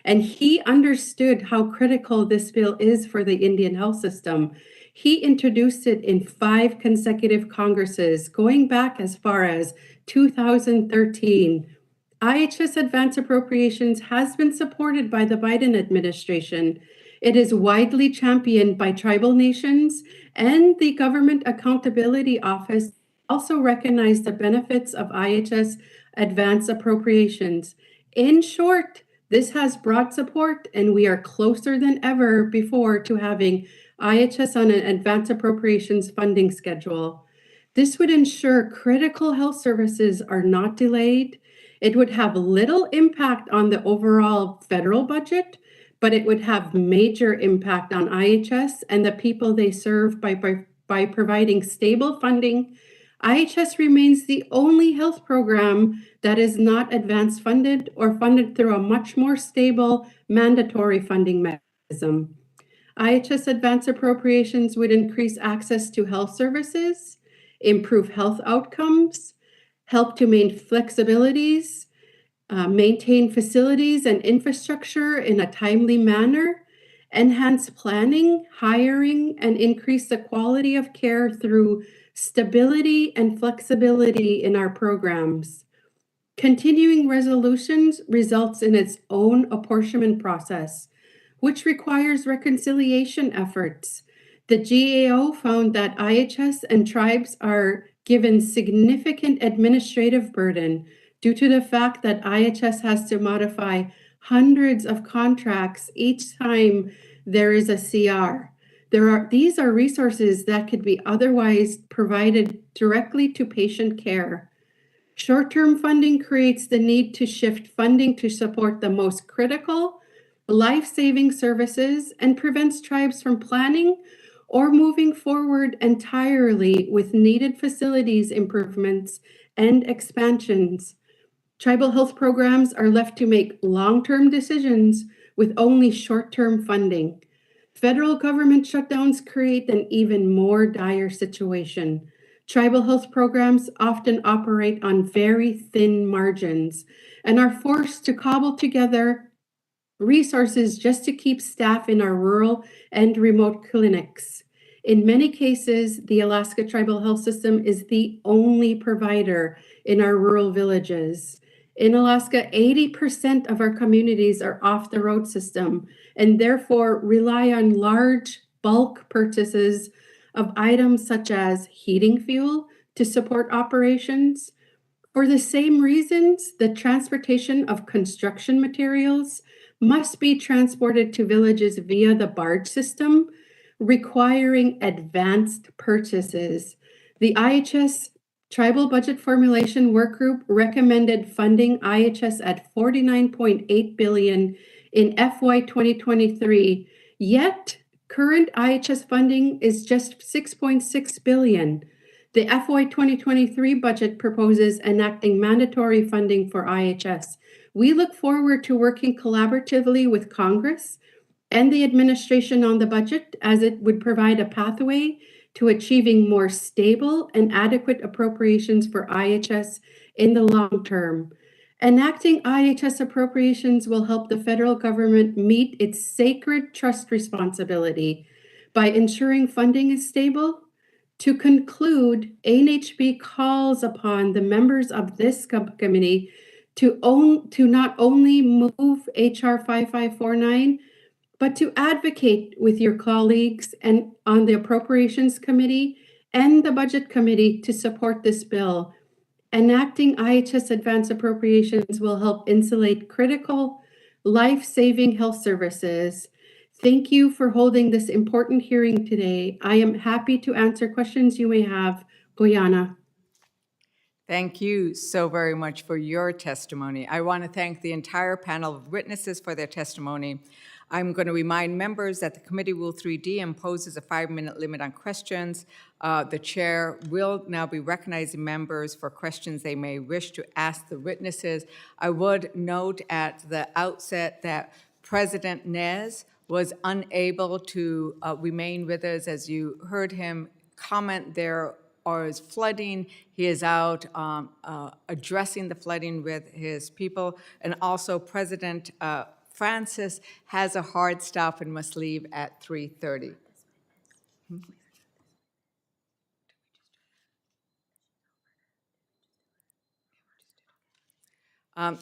and he understood how critical this bill is for the Indian health system. He introduced it in 5 consecutive Congresses, going back as far as 2013. IHS advance appropriations has been supported by the Biden administration. It is widely championed by tribal nations, and the Government Accountability Office also recognized the benefits of IHS advance appropriations. In short, This has broad support, and we are closer than ever before to having IHS on an advance appropriations funding schedule. This would ensure critical health services are not delayed. It would have little impact on the overall federal budget, but it would have major impact on IHS and the people they serve by providing stable funding. IHS remains the only health program that is not advance funded or funded through a much more stable mandatory funding mechanism. IHS advance appropriations would increase access to health services, improve health outcomes, help to maintain flexibilities, maintain facilities and infrastructure in a timely manner, enhance planning, hiring, and increase the quality of care through stability and flexibility in our programs. Continuing resolutions results in its own apportionment process, which requires reconciliation efforts. The GAO found that IHS and tribes are given significant administrative burden due to the fact that IHS has to modify hundreds of contracts each time there is a CR. These are resources that could be otherwise provided directly to patient care. Short-term funding creates the need to shift funding to support the most critical, life-saving services and prevents tribes from planning or moving forward entirely with needed facilities improvements and expansions. Tribal health programs are left to make long-term decisions with only short-term funding. Federal government shutdowns create an even more dire situation. Tribal health programs often operate on very thin margins and are forced to cobble together resources just to keep staff in our rural and remote clinics. In many cases, the Alaska Tribal Health System is the only provider in our rural villages. In Alaska, 80% of our communities are off the road system and therefore rely on large bulk purchases of items such as heating fuel to support operations. For the same reasons, the transportation of construction materials must be transported to villages via the barge system, requiring advanced purchases. The IHS Tribal Budget Formulation Work Group recommended funding IHS at $49.8 billion in FY 2023, yet current IHS funding is just $6.6 billion. The FY 2023 budget proposes enacting mandatory funding for IHS. We look forward to working collaboratively with Congress and the administration on the budget, as it would provide a pathway to achieving more stable and adequate appropriations for IHS in the long term. Enacting IHS appropriations will help the federal government meet its sacred trust responsibility by ensuring funding is stable. To conclude, ANHB calls upon the members of this subcommittee to not only move HR 5549, but to advocate with your colleagues and on the Appropriations Committee and the Budget Committee to support this bill. Enacting IHS advance appropriations will help insulate critical, life-saving health services. Thank you for holding this important hearing today. I am happy to answer questions you may have. Guyana. Thank you so very much for your testimony. I want to thank the entire panel of witnesses for their testimony. I'm going to remind members that the Committee Rule 3D imposes a 5-minute limit on questions. The chair will now be recognizing members for questions they may wish to ask the witnesses. I would note at the outset that President Nez was unable to remain with us. As you heard him comment, there is flooding. He is out addressing the flooding with his people. And also President Francis has a hard stop and must leave at 3:30.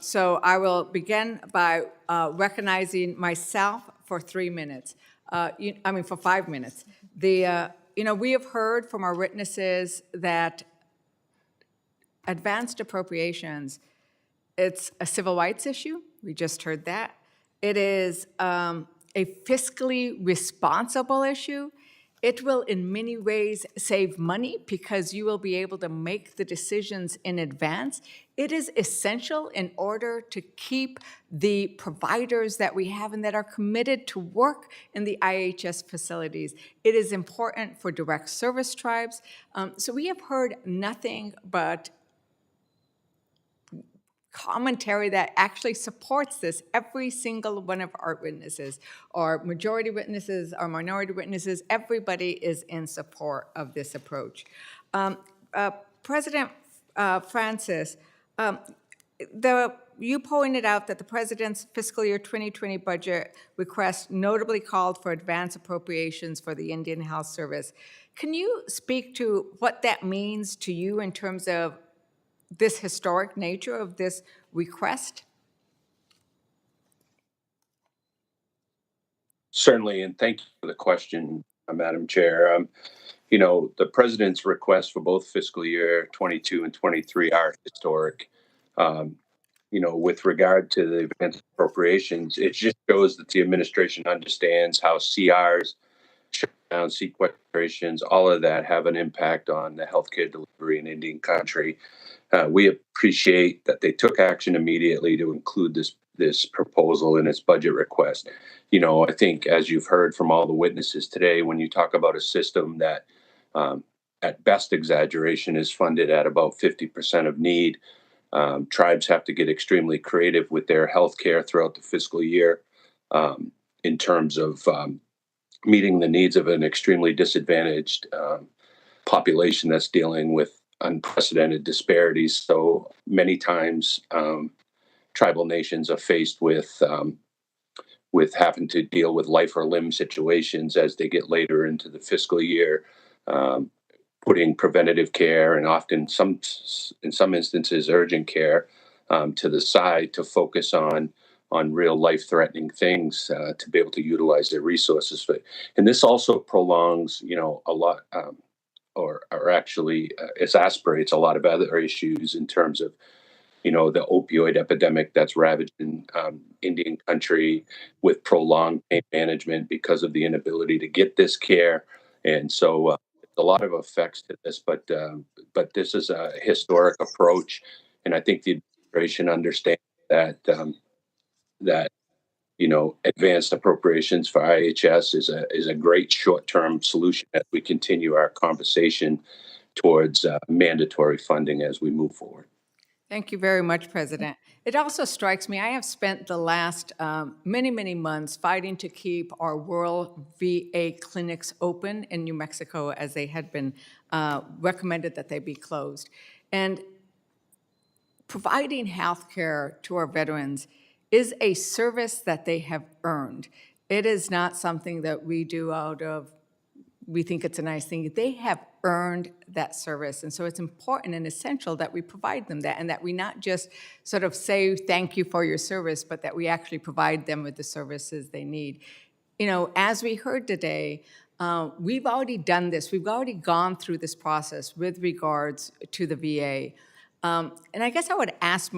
So I will begin by recognizing myself for 3 minutes. For 5 minutes. We have heard from our witnesses that advanced appropriations, it's a civil rights issue. We just heard that. It is a fiscally responsible issue. It will in many ways save money because you will be able to make the decisions in advance. It is essential in order to keep the providers that we have and that are committed to work in the IHS facilities. It is important for direct service tribes. So we have heard nothing but commentary that actually supports this. Every single one of our witnesses, our majority witnesses, our minority witnesses, everybody is in support of this approach. President Francis, you pointed out that the President's fiscal year 2020 budget request notably called for advance appropriations for the Indian Health Service. Can you speak to what that means to you in terms of this historic nature of this request? Certainly, and thank you for the question, Madam Chair. You know, the President's requests for both fiscal year 22 and 23 are historic. You know, with regard to the advance appropriations, it just shows that the administration understands how CRs, shutdown, sequestrations, all of that have an impact on the healthcare delivery in Indian country. We appreciate that they took action immediately to include this proposal in its budget request. You know, I think as you've heard from all the witnesses today, when you talk about a system that at best exaggeration is funded at about 50% of need, tribes have to get extremely creative with their health care throughout the fiscal year in terms of meeting the needs of an extremely disadvantaged population that's dealing with unprecedented disparities. So many times tribal nations are faced with having to deal with life or limb situations as they get later into the fiscal year, putting preventative care and often in some instances urgent care to the side to focus on real life-threatening things to be able to utilize their resources. And this also prolongs, you know, a lot, or actually exacerbates a lot of other issues in terms of, you know, the opioid epidemic that's ravaging Indian country with prolonged pain management because of the inability to get this care. And so a lot of effects to this, but this is a historic approach. And I think the administration understands that that, you know, advanced appropriations for IHS is a great short-term solution as we continue our conversation towards mandatory funding as we move forward. Thank you very much, President. It also strikes me, I have spent the last many, many months fighting to keep our rural VA clinics open in New Mexico as they had been recommended that they be closed. And providing health care to our veterans is a service that they have earned. It is not something that we do out of, we think it's a nice thing. They have earned that service. And so it's important and essential that we provide them that, and that we not just sort of say thank you for your service, but that we actually provide them with the services they need. You know, as we heard today, we've already done this. We've already gone through this process with regards to the VA. And I guess I would ask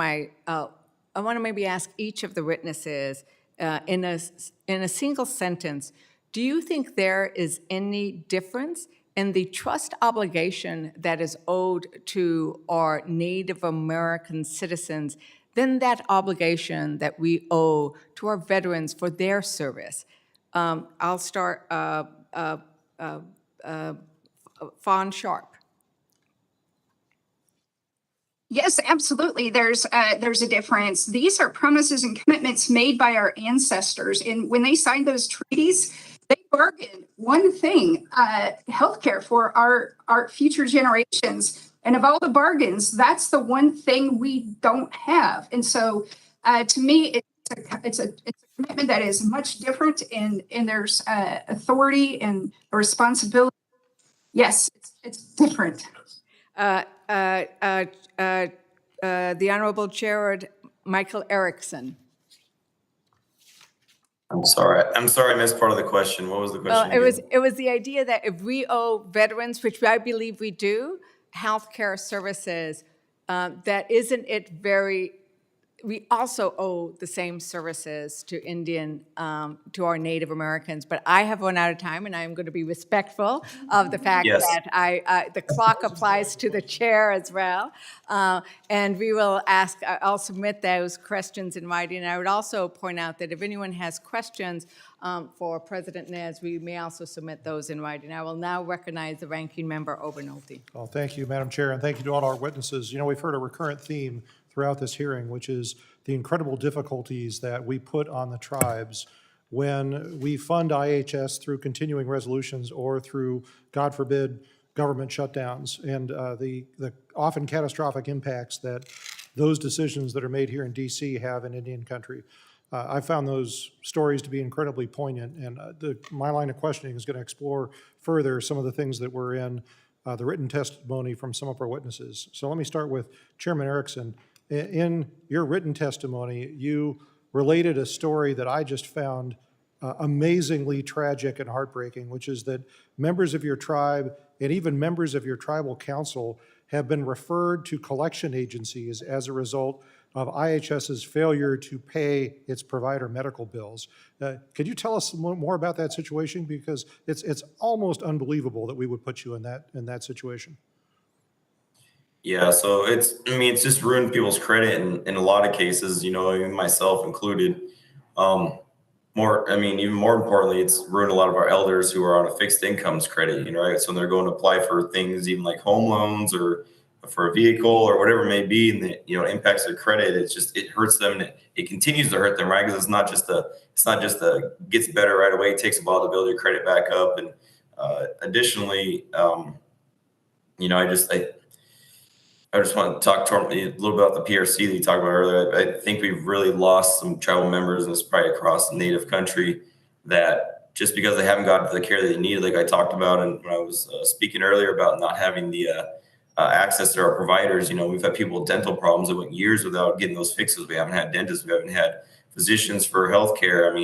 I want to maybe ask each of the witnesses in a single sentence, do you think there is any difference in the trust obligation that is owed to our Native American citizens than that obligation that we owe to our veterans for their service? I'll start, Fawn Sharp. Yes, absolutely. There's a difference. These are promises and commitments made by our ancestors. And when they signed those treaties, they bargained one thing, healthcare for our future generations. And of all the bargains, that's the one thing we don't have. And so to me, it's a commitment that is much different, and there's authority and responsibility. Yes, it's different. The Honorable Chair Michael Erickson. I'm sorry I missed part of the question. What was the question? It was the idea that if we owe veterans, which I believe we do, healthcare services, that isn't it very we also owe the same services to to our Native Americans. But I have run out of time, and I am going to be respectful of the fact Yes. that the clock applies to the chair as well. And we will I'll submit those questions in writing. And I would also point out that if anyone has questions for President Nez, we may also submit those in writing. I will now recognize the Ranking Member Obernolte. Well, thank you, Madam Chair, and thank you to all our witnesses. You know, we've heard a recurrent theme throughout this hearing, which is the incredible difficulties that we put on the tribes when we fund IHS through continuing resolutions or through, God forbid, government shutdowns, and the often catastrophic impacts that those decisions that are made here in DC have in Indian country. I found those stories to be incredibly poignant, and my line of questioning is going to explore further some of the things that were in the written testimony from some of our witnesses. So let me start with Chairman Erickson. In your written testimony, you related a story that I just found amazingly tragic and heartbreaking, which is that members of your tribe and even members of your tribal council have been referred to collection agencies as a result of IHS's failure to pay its provider medical bills. Could you tell us more about that situation? Because it's almost unbelievable that we would put you in that situation. Yeah, so it's just ruined people's credit in a lot of cases, you know, even myself included. Even more importantly, it's ruined a lot of our elders who are on a fixed incomes credit, you know, right? So they're going to apply for things even like home loans or for a vehicle or whatever it may be, and it, you know, impacts their credit. It hurts them, and it continues to hurt them, right? Because it's not just gets better right away. It takes a while to build your credit back up. And additionally, you know, I just want to talk a little bit about the PRC that you talked about earlier. I think we've really lost some tribal members, and it's probably across the Native country, that just because they haven't gotten the care that they needed, like I talked about, and when I was speaking earlier about not having the access to our providers, you know, we've had people with dental problems that went years without getting those fixes. We haven't had dentists, we haven't had physicians for healthcare.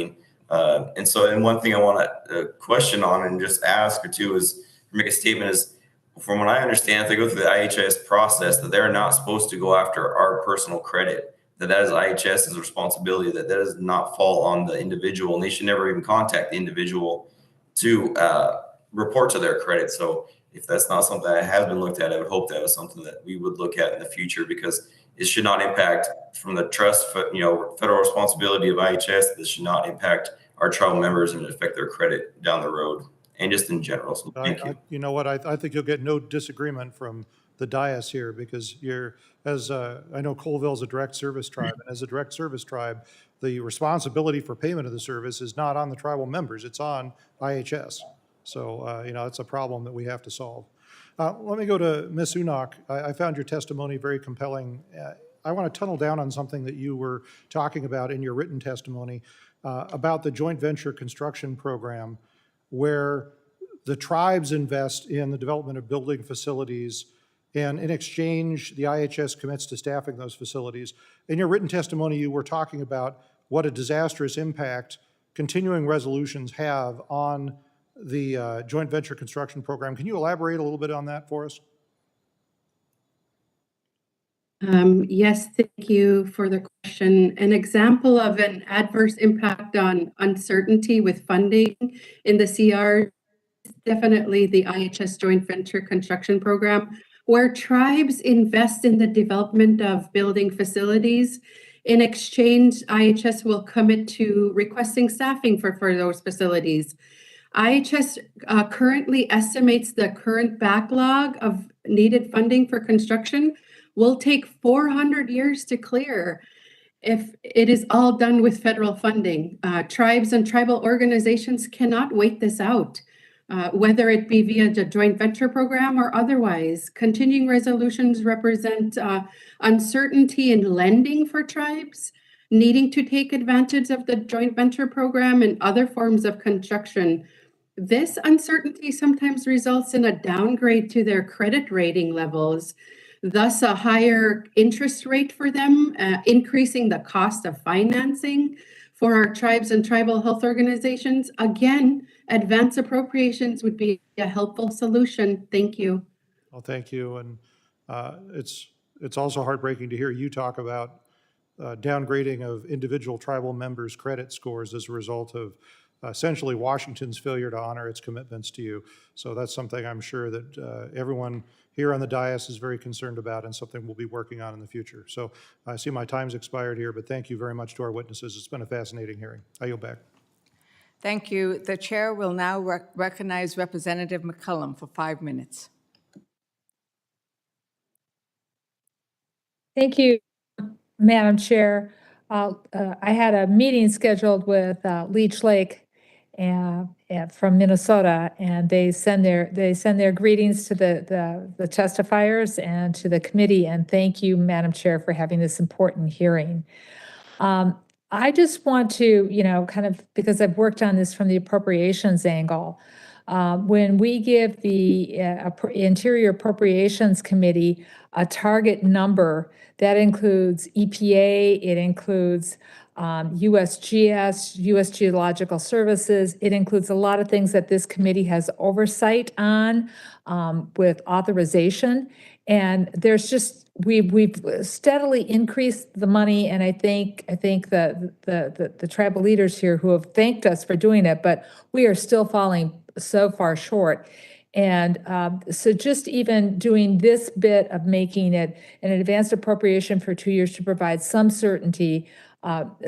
And one thing I want to question on and just ask or two is, make a statement is, from what I understand, if they go through the IHS process, that they're not supposed to go after our personal credit, that is IHS's responsibility, that does not fall on the individual, and they should never even contact the individual to report to their credit. So if that's not something that has been looked at, I would hope that is something that we would look at in the future, because it should not impact from the trust, you know, federal responsibility of IHS. This should not impact our tribal members and affect their credit down the road, and just in general. So thank you. You know what? I think you'll get no disagreement from the dais here, because I know Colville's a direct service tribe, and as a direct service tribe, the responsibility for payment of the service is not on the tribal members, it's on IHS. So, you know, it's a problem that we have to solve. Let me go to Ms. Unock. I found your testimony very compelling. I want to tunnel down on something that you were talking about in your written testimony about the joint venture construction program, where the tribes invest in the development of building facilities, and in exchange, the IHS commits to staffing those facilities. In your written testimony, you were talking about what a disastrous impact continuing resolutions have on the joint venture construction program. Can you elaborate a little bit on that for us? Yes, thank you for the question. An example of an adverse impact on uncertainty with funding in the CR is definitely the IHS joint venture construction program, where tribes invest in the development of building facilities. In exchange, IHS will commit to requesting staffing for those facilities. IHS currently estimates the current backlog of needed funding for construction will take 400 years to clear if it is all done with federal funding. Tribes and tribal organizations cannot wait this out, whether it be via the joint venture program or otherwise. Continuing resolutions represent uncertainty in lending for tribes, needing to take advantage of the joint venture program and other forms of construction. This uncertainty sometimes results in a downgrade to their credit rating levels, thus a higher interest rate for them, increasing the cost of financing for our tribes and tribal health organizations. Again, advance appropriations would be a helpful solution. Thank you. Well, thank you. And it's also heartbreaking to hear you talk about downgrading of individual tribal members' credit scores as a result of essentially Washington's failure to honor its commitments to you. So that's something I'm sure that everyone here on the dais is very concerned about and something we'll be working on in the future. So I see my time's expired here, but thank you very much to our witnesses. It's been a fascinating hearing. I yield back. Thank you. The chair will now recognize Representative McCullum for 5 minutes. Thank you, Madam Chair. I had a meeting scheduled with Leech Lake from Minnesota, and they send their greetings to the testifiers and to the committee. And thank you, Madam Chair, for having this important hearing. I just want to, kind of, because I've worked on this from the appropriations angle, when we give the Interior Appropriations Committee a target number, that includes EPA, it includes USGS, U.S. Geological Services. It includes a lot of things that this committee has oversight on with authorization. And there's just, we've steadily increased the money, and I think the tribal leaders here who have thanked us for doing it, but we are still falling so far short. And so just even doing this bit of making it an advanced appropriation for 2 years to provide some certainty,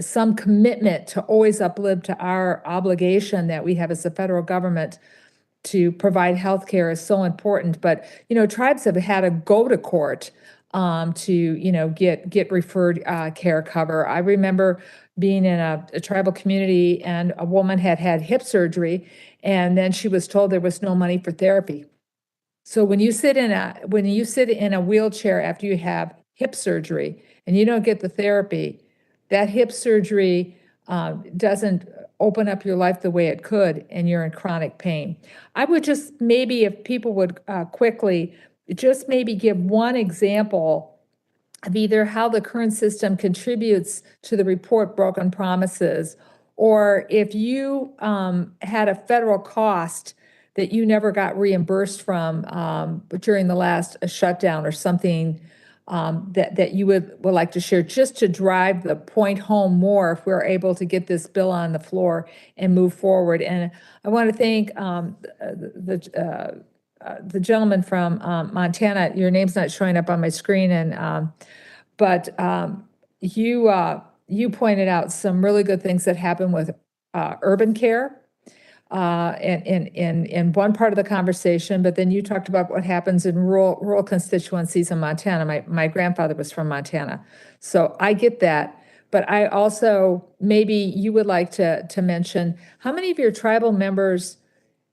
some commitment to always uplift to our obligation that we have as the federal government to provide health care is so important. But, tribes have had to go to court to, get referred care cover. I remember being in a tribal community, and a woman had hip surgery, and then she was told there was no money for therapy. So when you sit in a wheelchair after you have hip surgery and you don't get the therapy, that hip surgery doesn't open up your life the way it could, and you're in chronic pain. I would just maybe, if people would quickly just maybe give one example of either how the current system contributes to the report Broken Promises, or if you had a federal cost that you never got reimbursed from during the last shutdown or something that you would like to share, just to drive the point home more if we're able to get this bill on the floor and move forward. And I want to thank the gentleman from Montana. Your name's not showing up on my screen, and but you pointed out some really good things that happen with urban care in one part of the conversation, but then you talked about what happens in rural constituencies in Montana. My grandfather was from Montana, so I get that. But I also, maybe you would like to mention how many of your tribal members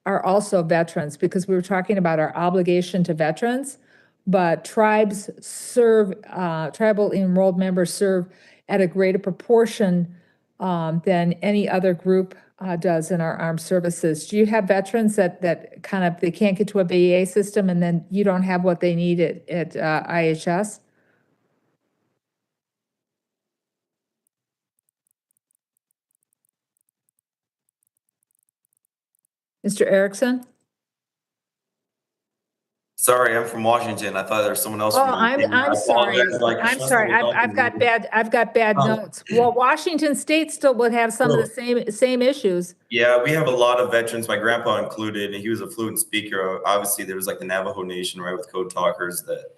are also veterans, because we were talking about our obligation to veterans, but tribes serve, tribal enrolled members serve at a greater proportion than any other group does in our armed services. Do you have veterans that kind of, they can't get to a VA system, and then you don't have what they need at IHS? Mr. Erickson? Sorry, I'm from Washington. I thought there was someone else. Oh, from Virginia. I'm sorry. I'm sorry. I've got bad notes. Well, Washington State still would have some of the same issues. Yeah, we have a lot of veterans, my grandpa included, and he was a fluent speaker. Obviously, there was like the Navajo Nation, right, with code talkers that,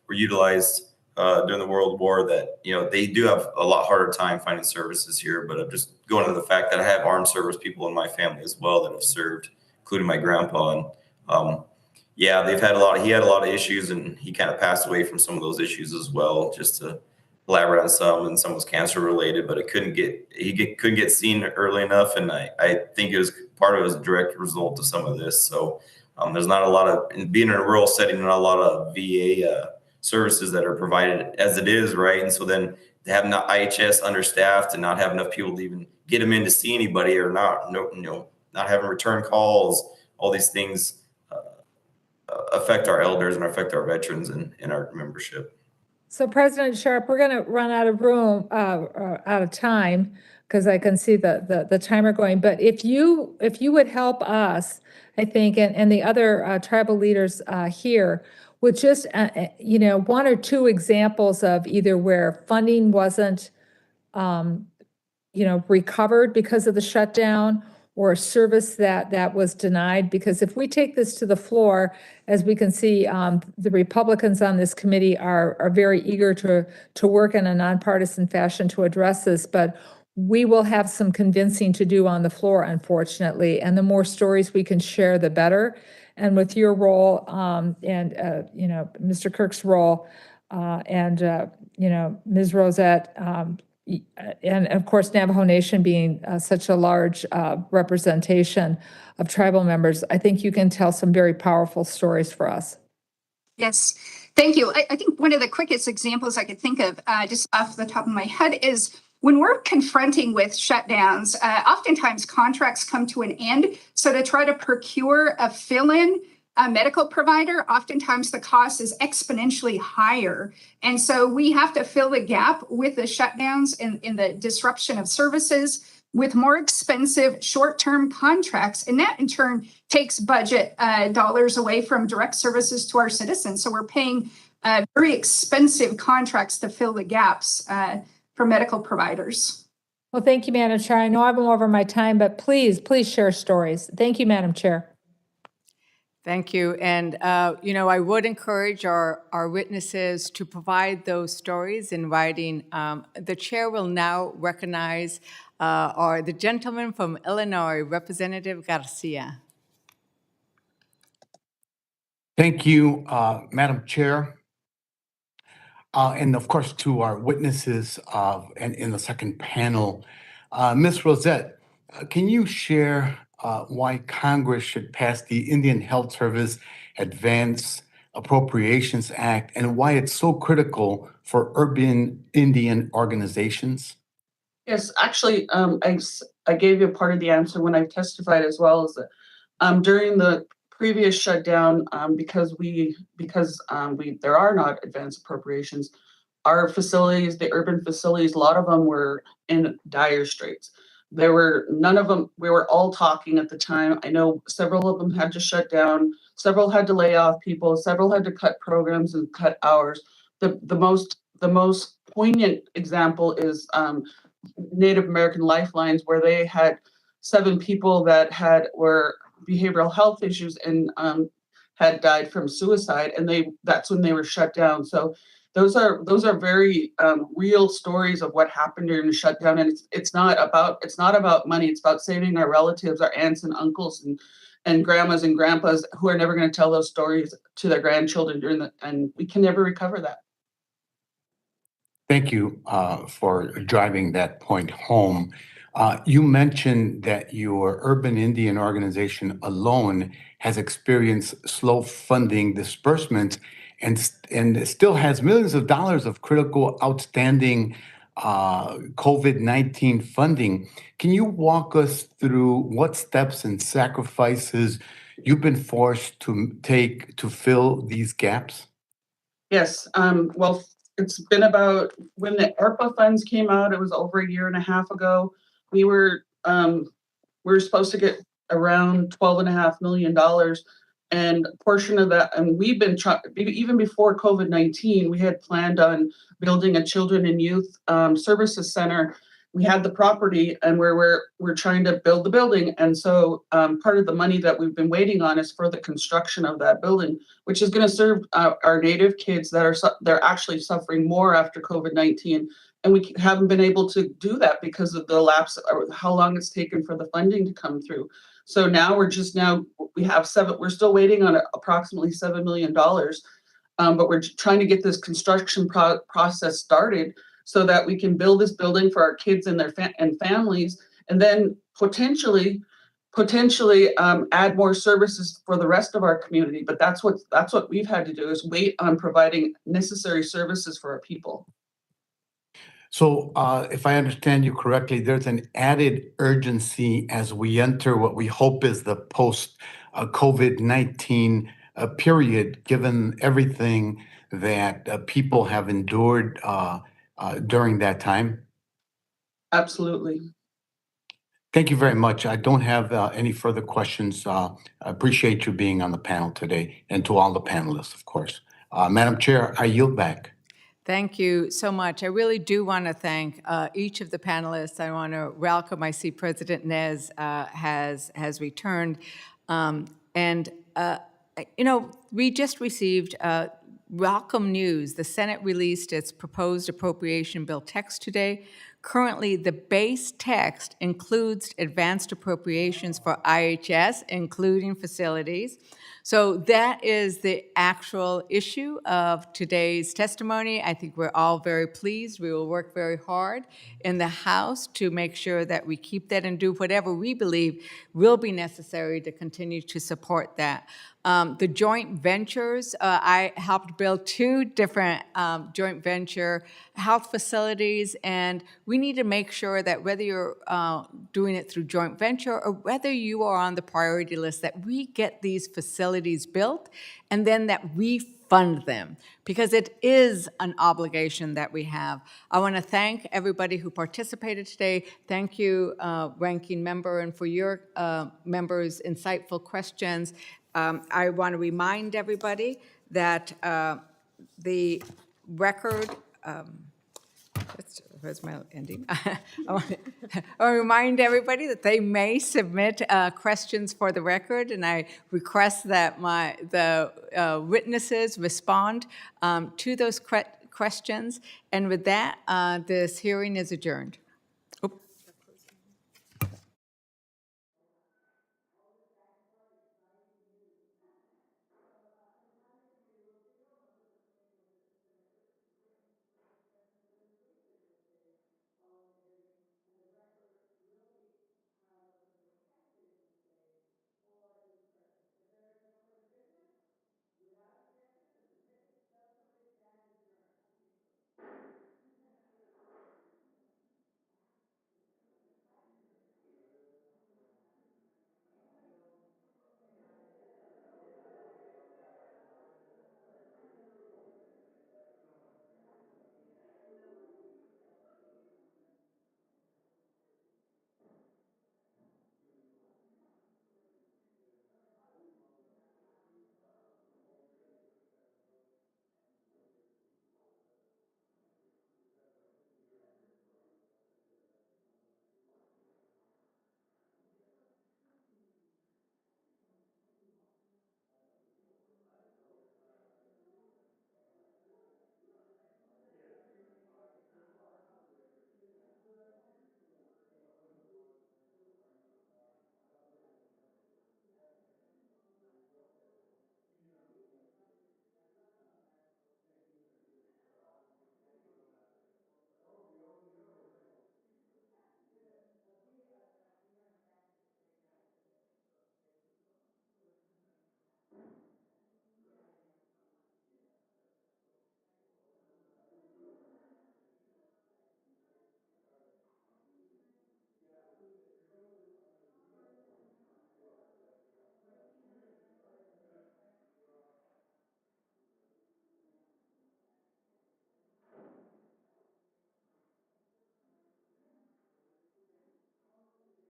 were utilized during the World War, that, they do have a lot harder time finding services here. But I'm just going to the fact that I have armed service people in my family as well that have served, including my grandpa. And yeah, he had a lot of issues, and he kind of passed away from some of those issues as well, just to elaborate on some, and some was cancer related, but he couldn't get seen early enough. And I think it was part of it was a direct result of some of this. So there's not a lot of, being in a rural setting, not a lot of VA services that are provided as it is, right? And so then to have not IHS understaffed and not have enough people to even get them in to see anybody, or not having return calls, all these things affect our elders and affect our veterans and our membership. So President Sharp, we're going to run out of time, because I can see the timer going. But if you would help us, I think, and the other tribal leaders here with just, one or two examples of either where funding wasn't, recovered because of the shutdown, or a service that was denied. Because if we take this to the floor, as we can see, the Republicans on this committee are very eager to work in a nonpartisan fashion to address this, but we will have some convincing to do on the floor, unfortunately. And the more stories we can share, the better. And with your role, and Mr. Kirk's role, and Ms. Rosette, and of course, Navajo Nation being such a large representation of tribal members, I think you can tell some very powerful stories for us. Yes, thank you. I think one of the quickest examples I could think of, just off the top of my head, is when we're confronting with shutdowns, oftentimes contracts come to an end. So to try to procure a fill-in medical provider, oftentimes the cost is exponentially higher. And so we have to fill the gap with the shutdowns and the disruption of services with more expensive short-term contracts. And that in turn takes budget dollars away from direct services to our citizens. So we're paying very expensive contracts to fill the gaps for medical providers. Well, thank you, Madam Chair. I know I've been over my time, but please share stories. Thank you, Madam Chair. Thank you. And, I would encourage our witnesses to provide those stories in writing. The chair will now recognize the gentleman from Illinois, Representative Garcia. Thank you, Madam Chair. And of course, to our witnesses and in the second panel, Ms. Rosette, can you share why Congress should pass the Indian Health Service Advanced Appropriations Act and why it's so critical for urban Indian organizations? Yes, actually, I gave you a part of the answer when I testified as well, as that during the previous shutdown, because there are not advanced appropriations, our facilities, the urban facilities, a lot of them were in dire straits. There were none of them, we were all talking at the time. I know several of them had to shut down, several had to lay off people, several had to cut programs and cut hours. The most poignant example is Native American Lifelines, where they had 7 people that were behavioral health issues and had died from suicide, and that's when they were shut down. So those are very real stories of what happened during the shutdown, and it's not about money. It's about saving our relatives, our aunts and uncles and grandmas and grandpas who are never going to tell those stories to their grandchildren and we can never recover that. Thank you for driving that point home. You mentioned that your urban Indian organization alone has experienced slow funding disbursements and still has millions of dollars of critical outstanding COVID-19 funding. Can you walk us through what steps and sacrifices you've been forced to take to fill these gaps? Yes, well, it's been about when the ARPA funds came out, it was over a year and a half ago. We were supposed to get around $12.5 million, and a portion of that, and we've been even before COVID-19, we had planned on building a children and youth services center. We had the property, and we're trying to build the building, and so part of the money that we've been waiting on is for the construction of that building, which is going to serve our Native kids they're actually suffering more after COVID-19, and we haven't been able to do that because of the lapse or how long it's taken for the funding to come through. So now we're still waiting on approximately $7 million, but we're trying to get this construction process started so that we can build this building for our kids and their families, and then potentially add more services for the rest of our community. But that's what we've had to do, is wait on providing necessary services for our people. So if I understand you correctly, there's an added urgency as we enter what we hope is the post-COVID-19 period, given everything that people have endured during that time? Absolutely. Thank you very much. I don't have any further questions. I appreciate you being on the panel today, and to all the panelists, of course. Madam Chair, I yield back. Thank you so much. I really do want to thank each of the panelists. I want to welcome, I see President Nez has returned. We just received welcome news. The Senate released its proposed appropriation bill text today. Currently, the base text includes advanced appropriations for IHS, including facilities. So that is the actual issue of today's testimony. I think we're all very pleased. We will work very hard in the House to make sure that we keep that and do whatever we believe will be necessary to continue to support that. The joint ventures, I helped build 2 different joint venture health facilities, and we need to make sure that whether you're doing it through joint venture or whether you are on the priority list, that we get these facilities built and then that we fund them, because it is an obligation that we have. I want to thank everybody who participated today. Thank you, Ranking Member, and for your members' insightful questions. I want to remind everybody that the record, where's my ending? I want to remind everybody that they may submit questions for the record, and I request that the witnesses respond to those questions. And with that, this hearing is adjourned.